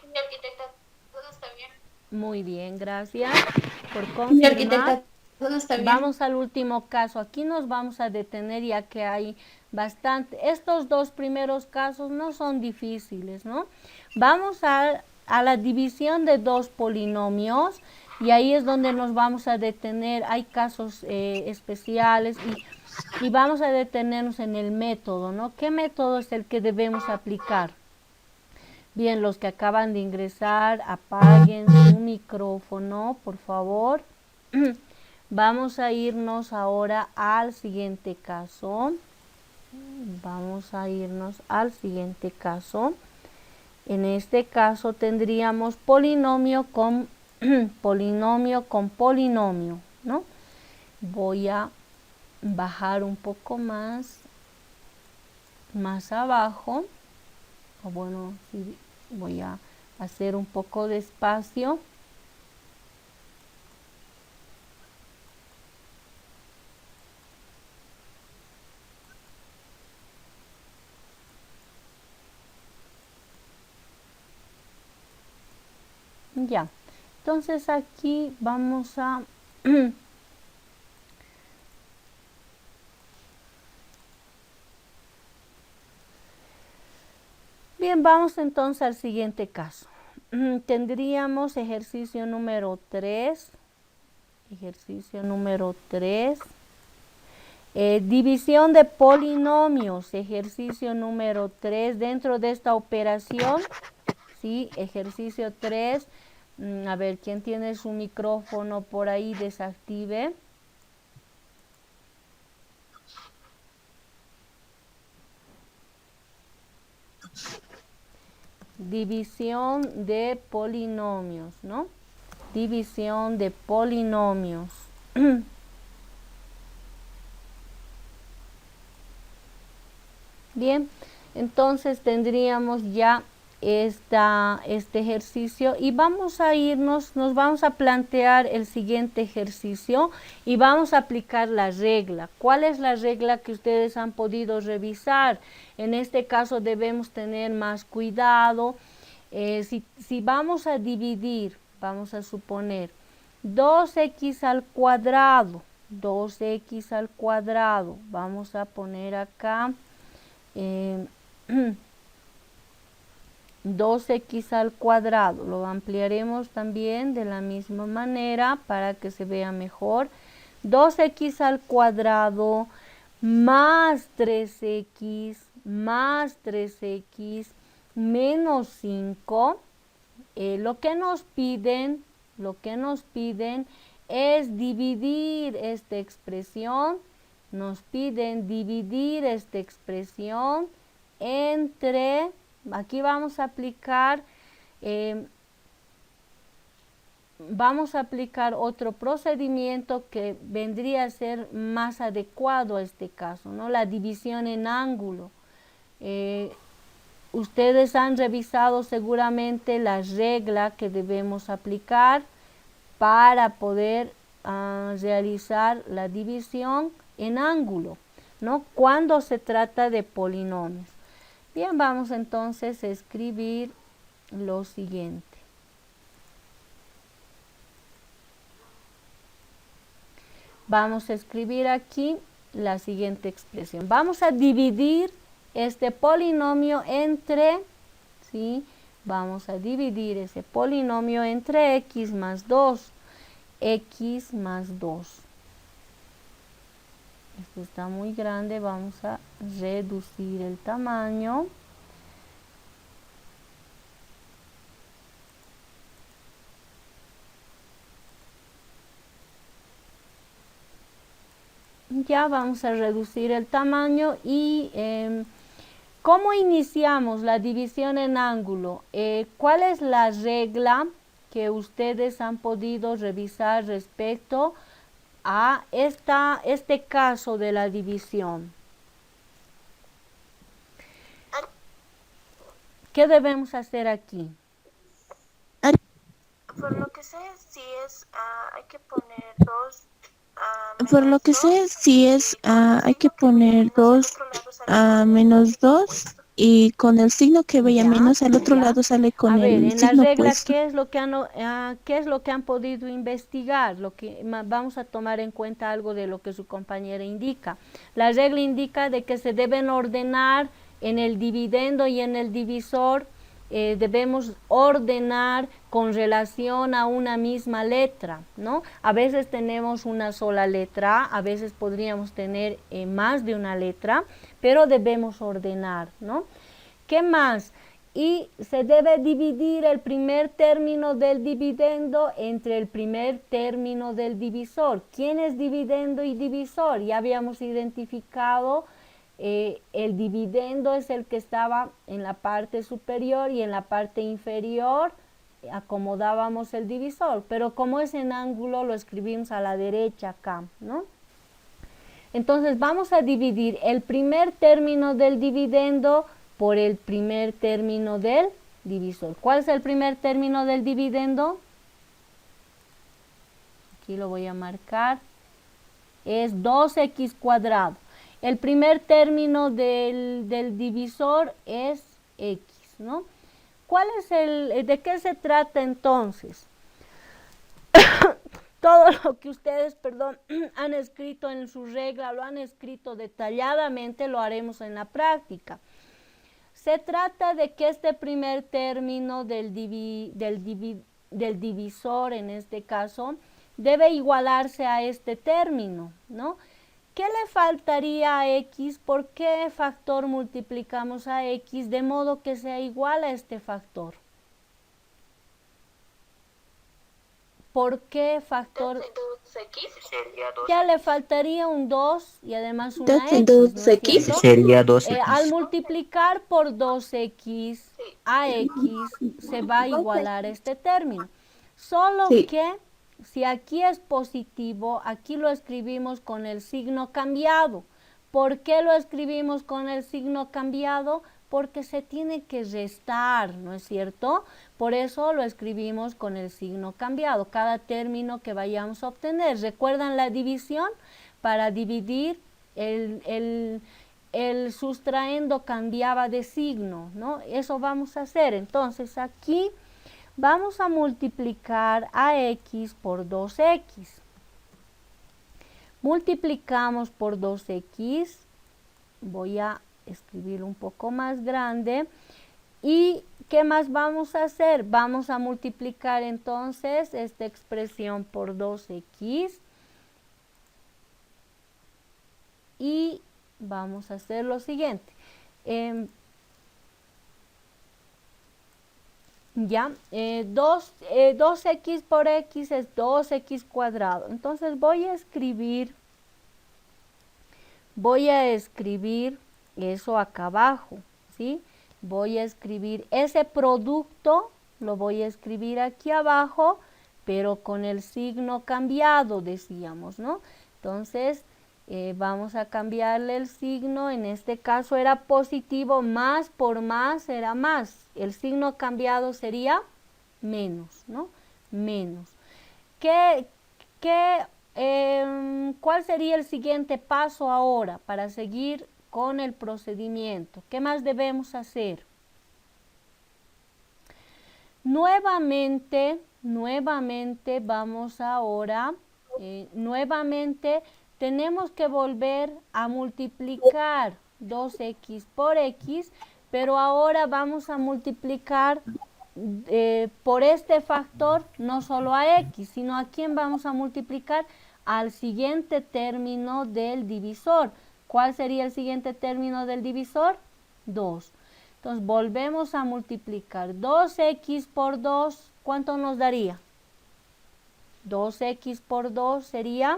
Sí, arquitecta, todo está bien. Muy bien, gracias por confirmar. Arquitecta, todo está bien. Vamos al último caso. Aquí nos vamos a detener ya que hay bastante. Estos dos primeros casos no son difíciles, ¿no? Vamos a la división de dos polinomios y ahí es donde nos vamos a detener. Hay casos especiales y vamos a detenernos en el método, ¿no? ¿Qué método es el que debemos aplicar? Bien, los que acaban de ingresar, apaguen su micrófono, por favor. Vamos a irnos ahora al siguiente caso. Vamos a irnos al siguiente caso. En este caso tendríamos polinomio con polinomio, ¿no? Voy a bajar un poco más abajo. O bueno, sí, voy a hacer un poco de espacio. Ya, entonces aquí vamos a bien, vamos entonces al siguiente caso. Tendríamos ejercicio número 3. Ejercicio número 3. División de polinomios. Ejercicio número 3. Dentro de esta operación, ¿sí? Ejercicio 3. A ver, ¿quién tiene su micrófono por ahí? Desactive. División de polinomios, ¿no? División de polinomios. Bien, entonces tendríamos ya este ejercicio y vamos a irnos, nos vamos a plantear el siguiente ejercicio y vamos a aplicar la regla. ¿Cuál es la regla que ustedes han podido revisar? En este caso debemos tener más cuidado. Si vamos a dividir, vamos a suponer 2x al cuadrado, 2x al cuadrado, vamos a poner acá 2x al cuadrado, lo ampliaremos también de la misma manera para que se vea mejor. 2x al cuadrado más 3x menos 5. Lo que nos piden es dividir esta expresión. Nos piden dividir esta expresión entre, aquí vamos a aplicar otro procedimiento que vendría a ser más adecuado a este caso, ¿no? La división en ángulo. Ustedes han revisado seguramente la regla que debemos aplicar para poder realizar la división en ángulo, ¿no? Cuando se trata de polinomios. Bien, vamos entonces a escribir lo siguiente. Vamos a escribir aquí la siguiente expresión. Vamos a dividir este polinomio entre, ¿sí? Vamos a dividir ese polinomio entre x más 2. X más 2. Esto está muy grande, vamos a reducir el tamaño. Ya vamos a reducir el tamaño y ¿cómo iniciamos la división en ángulo? ¿Cuál es la regla que ustedes han podido revisar respecto a este caso de la división? ¿Qué debemos hacer aquí? Por lo que sé, sí es, hay que poner 2 Por lo que sé, si es, hay que poner 2 a menos 2 y con el signo que vaya menos al otro lado sale con A ver, el en la signo regla, opuesto. ¿qué es lo que han podido investigar? Vamos a tomar en cuenta algo de lo que su compañera indica. La regla indica de que se deben ordenar en el dividendo y en el divisor, debemos ordenar con relación a una misma letra, ¿no? A veces tenemos una sola letra, a veces podríamos tener más de una letra, pero debemos ordenar, ¿no? ¿Qué más? Y se debe dividir el primer término del dividendo entre el primer término del divisor. ¿Quién es dividendo y divisor? Ya habíamos identificado, el dividendo es el que estaba en la parte superior y en la parte inferior acomodábamos el divisor, pero como es en ángulo lo escribimos a la derecha acá, ¿no? Entonces vamos a dividir el primer término del dividendo por el primer término del divisor. ¿Cuál es el primer término del dividendo? Aquí lo voy a marcar. Es 2x cuadrado. El primer término del divisor es x, ¿no? ¿De qué se trata entonces? Todo lo que ustedes, han escrito en su regla, lo han escrito detalladamente, lo haremos en la práctica. Se trata de que este primer término del divisor, en este caso, debe igualarse a este término, ¿no? ¿Qué le faltaría a x? ¿Por qué factor multiplicamos a x de modo que sea igual a este factor? ¿Por qué factor? 2x. Ya le faltaría un 2 y además una x, ¿no es cierto? Sería 2x. Al multiplicar por 2x a x se va a igualar este término. Solo que si aquí es positivo, aquí lo escribimos con el signo cambiado. ¿Por qué lo escribimos con el signo cambiado? Porque se tiene que restar, ¿no es cierto? Por eso lo escribimos con el signo cambiado, cada término que vayamos a obtener. ¿Recuerdan la división? Para dividir, el sustraendo cambiaba de signo, ¿no? Eso vamos a hacer. Entonces aquí vamos a multiplicar a x por 2x. Multiplicamos por 2x, voy a escribir un poco más grande. ¿Y qué más vamos a hacer? Vamos a multiplicar entonces esta expresión por 2x y vamos a hacer lo siguiente. 2x por x es 2x cuadrado. Entonces voy a escribir eso acá abajo, ¿sí? Voy a escribir ese producto, lo voy a escribir aquí abajo, pero con el signo cambiado, decíamos, ¿no? Entonces, vamos a cambiarle el signo, en este caso era positivo, más por más era más. El signo cambiado sería menos, ¿no? Menos. ¿Cuál sería el siguiente paso ahora para seguir con el procedimiento? ¿Qué más debemos hacer? Nuevamente vamos ahora, nuevamente tenemos que volver a multiplicar 2x por x, pero ahora vamos a multiplicar por este factor no solo a x, sino a quién vamos a multiplicar, al siguiente término del divisor. ¿Cuál sería el siguiente término del divisor? 2. Entonces volvemos a multiplicar 2x por 2, ¿cuánto nos daría? 2x por 2 sería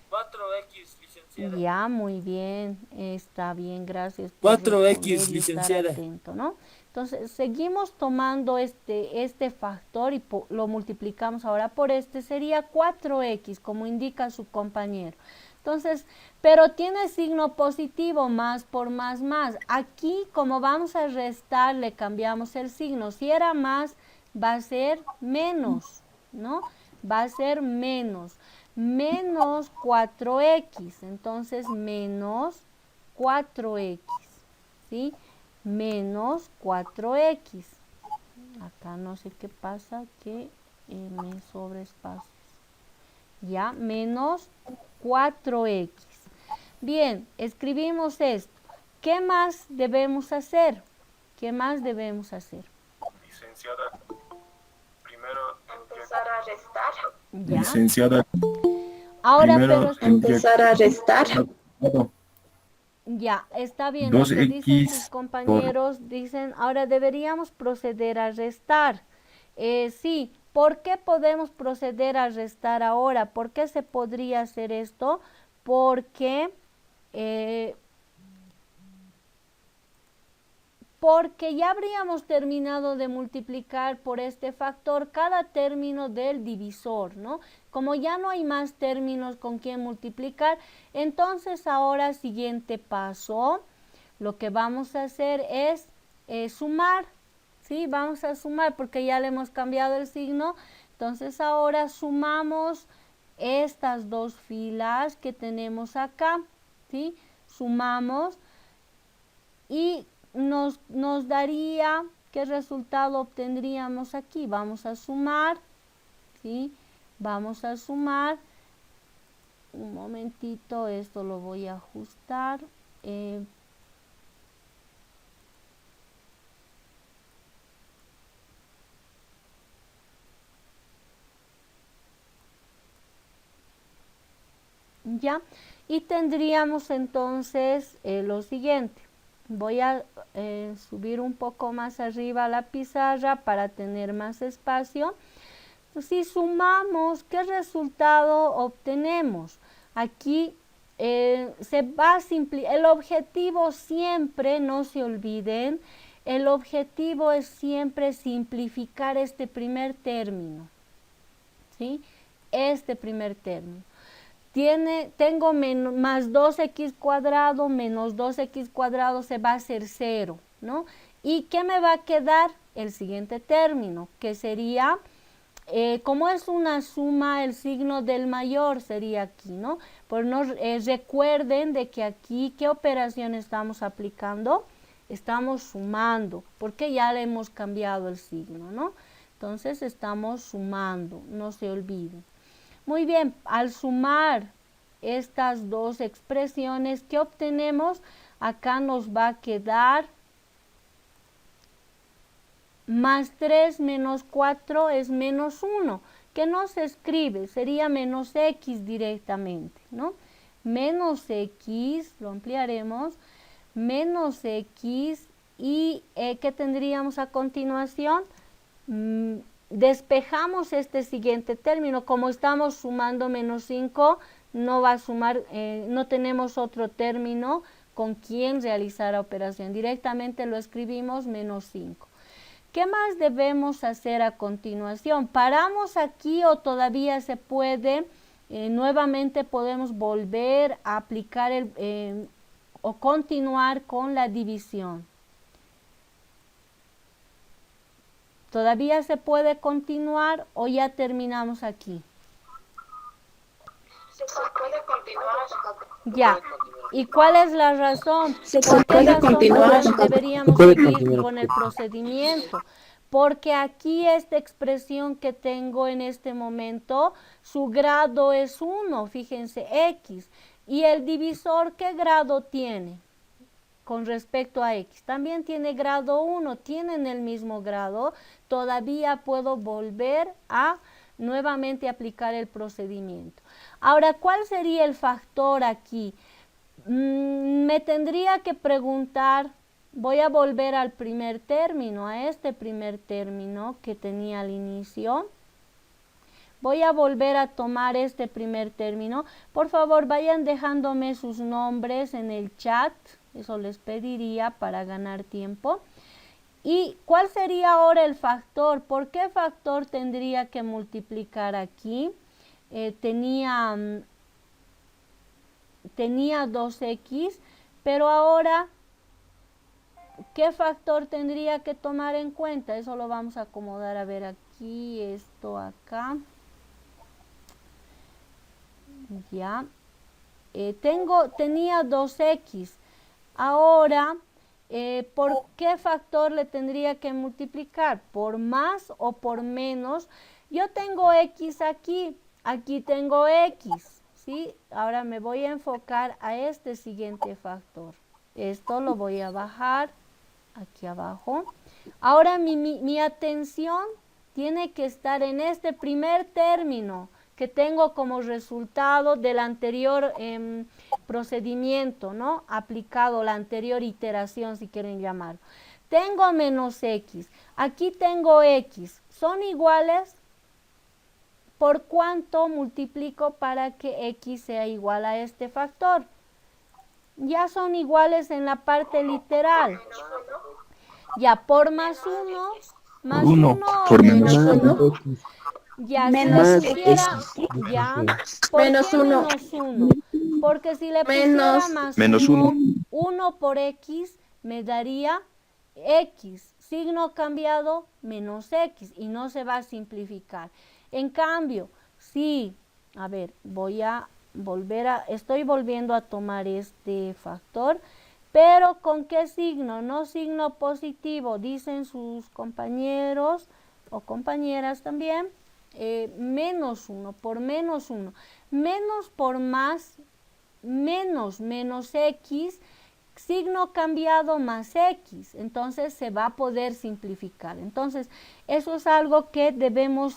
4x, licenciada. Ya, muy bien, está bien, gracias por 4x, licenciada. estar atento, ¿no? Entonces, seguimos tomando este factor y lo multiplicamos ahora por sería 4x, como indica su compañero. Entonces, pero tiene signo positivo, más por más, más. Aquí, como vamos a restar, le cambiamos el signo. Si era más, va a ser menos, ¿no? Va a ser menos 4x, entonces menos 4x, ¿sí? Menos 4x. Acá no sé qué pasa, que me sobra espacio. Ya, menos 4x. Bien, escribimos esto. ¿Qué más debemos hacer? ¿Qué más debemos hacer? Licenciada, primero empezar a restar. ¿Ya? Licenciada, Ahora, primero pero empezar a restar. ya, está bien. Lo que dicen sus 2x compañeros, dicen, ahora deberíamos proceder a restar. Sí, ¿por qué podemos proceder a restar ahora? ¿Por qué se podría hacer esto? Porque ya habríamos terminado de multiplicar por este factor cada término del divisor, ¿no? Como ya no hay más términos con quien multiplicar, entonces ahora siguiente paso, lo que vamos a hacer es sumar, ¿sí? Vamos a sumar porque ya le hemos cambiado el signo, entonces ahora sumamos estas dos filas que tenemos acá, ¿sí? Sumamos y nos daría, ¿qué resultado obtendríamos aquí? Vamos a sumar, ¿sí? Vamos a sumar, un momentito, esto lo voy a ajustar. Ya, y tendríamos entonces lo siguiente. Voy a subir un poco más arriba la pizarra para tener más espacio. Si sumamos, ¿qué resultado obtenemos? Aquí se va a simplificar. El objetivo siempre, no se olviden, el objetivo es siempre simplificar este primer término, ¿sí? Este primer término. Tengo más 2x cuadrado menos 2x cuadrado se va a hacer 0, ¿no? ¿Y qué me va a quedar? El siguiente término, que sería, como es una suma, el signo del mayor sería aquí, ¿no? Pues recuerden de que aquí, ¿qué operación estamos aplicando? Estamos sumando, porque ya le hemos cambiado el signo, ¿no? Entonces estamos sumando, no se olviden. Muy bien, al sumar estas dos expresiones que obtenemos, acá nos va a quedar más 3 menos 4 es menos 1, que no se escribe, sería menos x directamente, ¿no? Menos x, lo ampliaremos, menos x y ¿qué tendríamos a continuación? Despejamos este siguiente término, como estamos sumando menos 5, no va a sumar, no tenemos otro término con quien realizar la operación, directamente lo escribimos menos 5. ¿Qué más debemos hacer a continuación? ¿Paramos aquí o todavía se puede? Nuevamente podemos volver a aplicar o continuar con la división. ¿Todavía se puede continuar o ya terminamos aquí? Se puede continuar. Ya. ¿Y cuál es la razón? ¿Por qué razón deberíamos seguir con el procedimiento? Porque aquí esta expresión que tengo en este momento, su grado es 1, fíjense, x. ¿Y el divisor qué grado tiene? Con respecto a x, también tiene grado 1, tienen el mismo grado, todavía puedo volver a nuevamente aplicar el procedimiento. Ahora, ¿cuál sería el factor aquí? Me tendría que preguntar, voy a volver al primer término, a este primer término que tenía al inicio. Voy a volver a tomar este primer término. Por favor, vayan dejándome sus nombres en el chat. Eso les pediría para ganar tiempo. ¿Y cuál sería ahora el factor? ¿Por qué factor tendría que multiplicar aquí? Tenía 2x, pero ahora ¿qué factor tendría que tomar en cuenta? Eso lo vamos a acomodar, a ver aquí, esto acá. Ya. Tenía 2x. Ahora, ¿por qué factor le tendría que multiplicar? ¿Por más o por menos? Yo tengo x aquí, aquí tengo x, ¿sí? Ahora me voy a enfocar a este siguiente factor. Esto lo voy a bajar aquí abajo. Ahora mi atención tiene que estar en este primer término que tengo como resultado del anterior procedimiento, ¿no? Aplicado, la anterior iteración, si quieren llamarlo. Tengo menos x, aquí tengo x, ¿son iguales? ¿Por cuánto multiplico para que x sea igual a este factor? Ya son iguales en la parte literal. Ya por más 1, más 1 por menos menos 1. Ya, si le Menos pusiera, ya, ¿por Menos qué uno. menos 1? Porque si le pusiera Menos más menos 1, uno. 1 por x me daría x, signo cambiado, menos x, y no se va a simplificar. En cambio, si, a ver, voy a estoy volviendo a tomar este factor, pero ¿con qué signo? No signo positivo, dicen sus compañeros o compañeras también. Menos 1 por menos 1, menos por más, menos x, signo cambiado más x, entonces se va a poder simplificar. Entonces eso es algo que debemos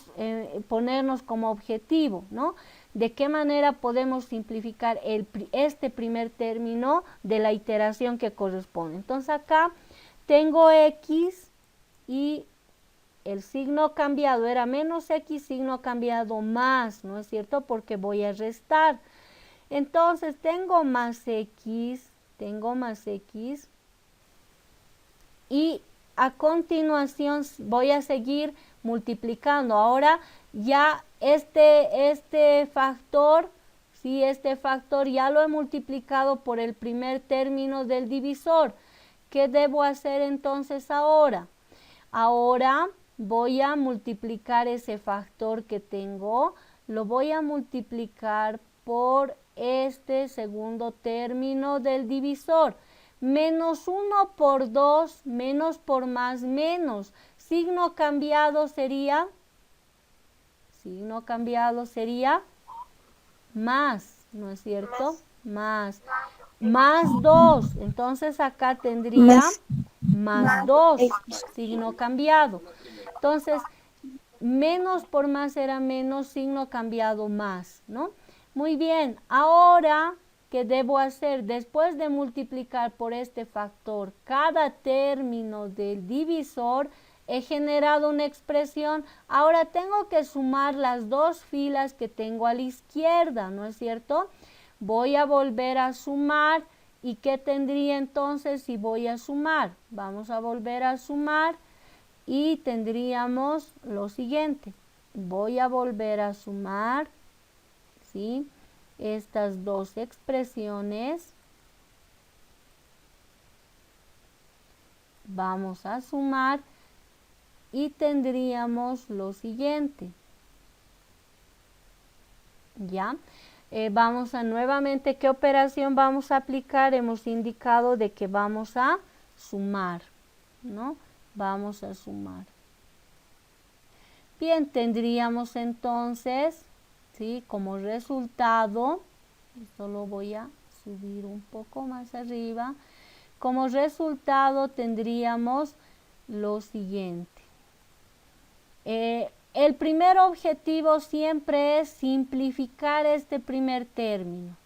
ponernos como objetivo, ¿no? De qué manera podemos simplificar este primer término de la iteración que corresponde. Entonces acá tengo x y el signo cambiado era menos x, signo cambiado más, ¿no es cierto? Porque voy a restar. Entonces tengo más x y a continuación voy a seguir multiplicando. Ahora ya este factor, ¿sí? Este factor ya lo he multiplicado por el primer término del divisor. ¿Qué debo hacer entonces ahora? Ahora voy a multiplicar ese factor que tengo, lo voy a multiplicar por este segundo término del divisor. Menos 1 por 2, menos por más, menos. Signo cambiado sería más, ¿no es cierto? Más. Más 2. Entonces acá tendría más 2, signo cambiado. Entonces, menos por más era menos, signo cambiado más, ¿no? Muy bien, ahora, ¿qué debo hacer? Después de multiplicar por este factor cada término del divisor, he generado una expresión. Ahora tengo que sumar las dos filas que tengo a la izquierda, ¿no es cierto? Voy a volver a sumar. ¿Y qué tendría entonces si voy a sumar? Vamos a volver a sumar y tendríamos lo siguiente. Voy a volver a sumar, ¿sí? Estas dos expresiones. Vamos a sumar y tendríamos lo siguiente. ¿Ya? Vamos a nuevamente, ¿qué operación vamos a aplicar? Hemos indicado de que vamos a sumar, ¿no? Vamos a sumar. Bien, tendríamos entonces, ¿sí? Como resultado, esto lo voy a subir un poco más arriba. Como resultado tendríamos lo siguiente. El primer objetivo siempre es simplificar este primer término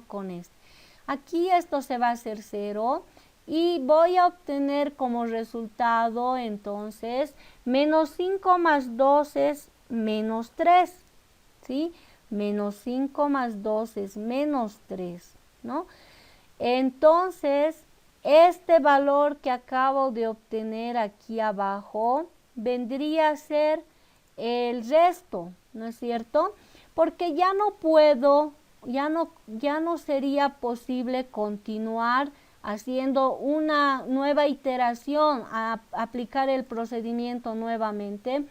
con este. Aquí esto se va a hacer 0 y voy a obtener como resultado entonces menos 5 más 2 es menos 3, ¿sí? Menos 5 más 2 es menos 3, ¿no? Entonces, este valor que acabo de obtener aquí abajo vendría a ser el resto, ¿no es cierto? Porque ya no puedo, ya no sería posible continuar haciendo una nueva iteración, a aplicar el procedimiento nuevamente,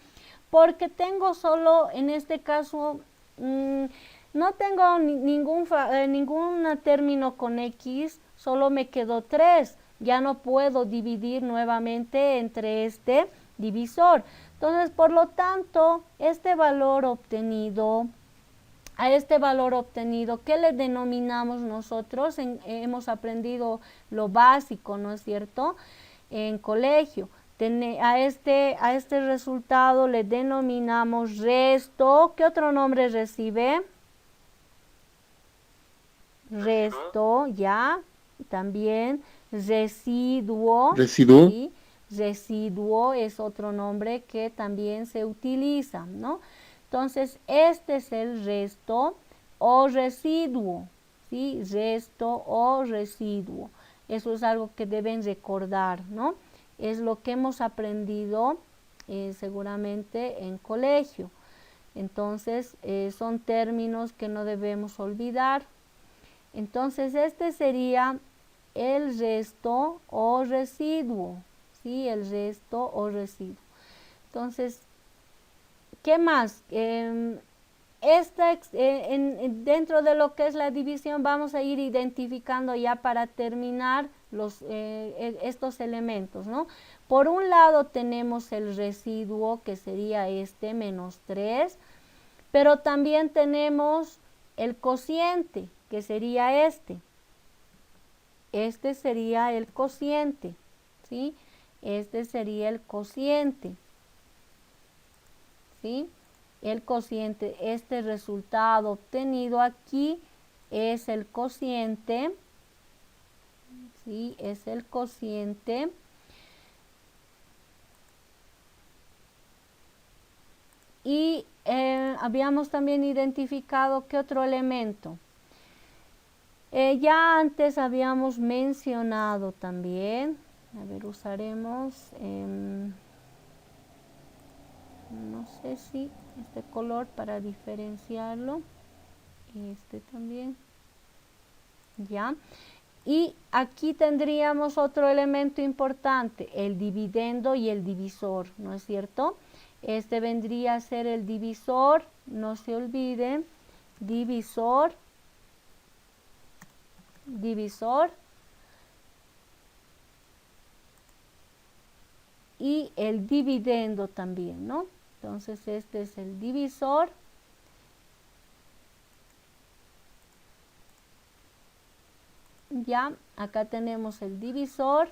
porque tengo solo, en este caso, no tengo ningún término con X, solo me quedó 3. Ya no puedo dividir nuevamente entre este divisor. Entonces, por lo tanto, este valor obtenido, ¿qué le denominamos nosotros? Hemos aprendido lo básico, ¿no es cierto? En colegio. A este resultado le denominamos resto. ¿Qué otro nombre recibe? Resto, ya. También residuo. Residuo. ¿Sí? Residuo es otro nombre que también se utiliza, ¿no? Entonces, este es el resto o residuo, ¿sí? Resto o residuo. Eso es algo que deben recordar, ¿no? Es lo que hemos aprendido seguramente en colegio. Entonces, son términos que no debemos olvidar. Entonces, este sería el resto o residuo, ¿sí? El resto o residuo. Entonces, ¿qué más? Dentro de lo que es la división vamos a ir identificando ya para terminar estos elementos, ¿no? Por un lado tenemos el residuo, que sería este, menos 3, pero también tenemos el cociente, que sería este. Este sería el cociente, ¿sí? Este sería el cociente, ¿sí? El cociente, este resultado obtenido aquí es el cociente, ¿sí? Es el cociente. Y habíamos también identificado ¿qué otro elemento? Ya antes habíamos mencionado también, a ver, usaremos, no sé si este color para diferenciarlo, este también, ya. Y aquí tendríamos otro elemento importante, el dividendo y el divisor, ¿no es cierto? Este vendría a ser el divisor, no se olviden, divisor, y el dividendo también, ¿no? Entonces este es el divisor. Ya, acá tenemos el divisor.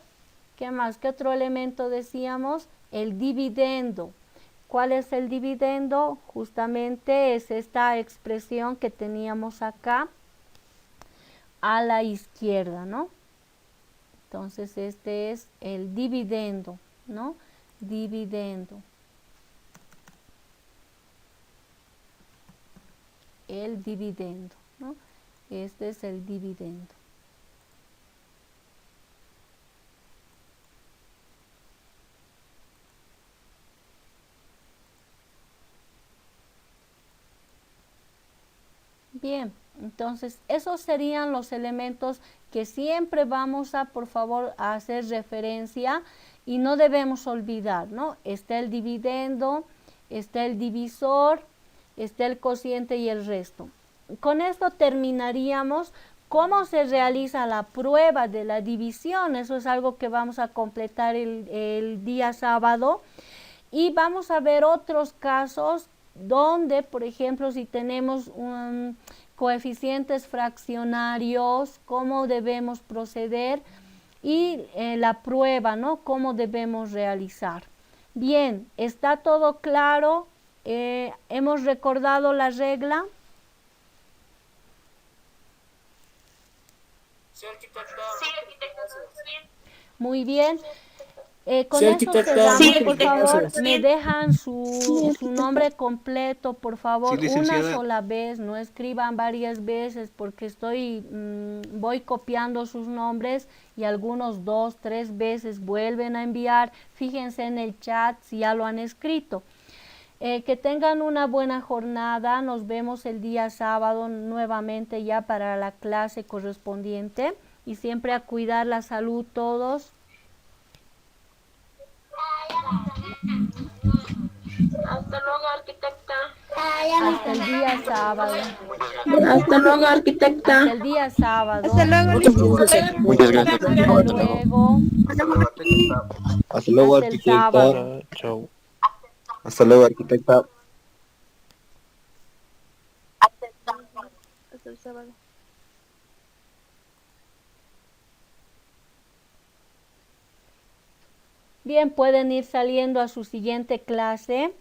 ¿Qué más? ¿Qué otro elemento decíamos? El dividendo. ¿Cuál es el dividendo? Justamente es esta expresión que teníamos acá a la izquierda, ¿no? Entonces este es el dividendo, ¿no? Dividendo. El dividendo, ¿no? Este es el dividendo. Bien, entonces esos serían los elementos que siempre vamos a, por favor, a hacer referencia y no debemos olvidar, ¿no? Está el dividendo, está el divisor, está el cociente y el resto. Con esto terminaríamos cómo se realiza la prueba de la división. Eso es algo que vamos a completar el día sábado. Y vamos a ver otros casos donde, por ejemplo, si tenemos coeficientes fraccionarios, cómo debemos proceder y la prueba, ¿no? Cómo debemos realizar. Bien, ¿está todo claro? ¿Hemos recordado la regla? Sí, arquitecta. Muy bien. Con Sí, eso arquitecta. cerramos, Sí, por favor, arquitecta. me dejan su arquitecta. nombre completo, por favor, Sí, una licenciada. sola vez, no escriban varias veces porque voy copiando sus nombres y algunos 2, 3 veces vuelven a enviar. Fíjense en el chat si ya lo han escrito. Que tengan una buena jornada, nos vemos el día sábado nuevamente ya para la clase correspondiente y siempre a cuidar la salud todos. Hasta luego, arquitecta. Hasta el día sábado. Hasta luego, arquitecta. Hasta el día sábado. Hasta luego, licenciada. Muchas gracias. Hasta luego. Hasta luego, Hasta el arquitecta. sábado. Chao. Hasta luego, arquitecta. Hasta el sábado. Bien, pueden ir saliendo a su siguiente clase.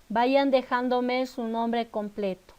Vayan dejándome su nombre completo.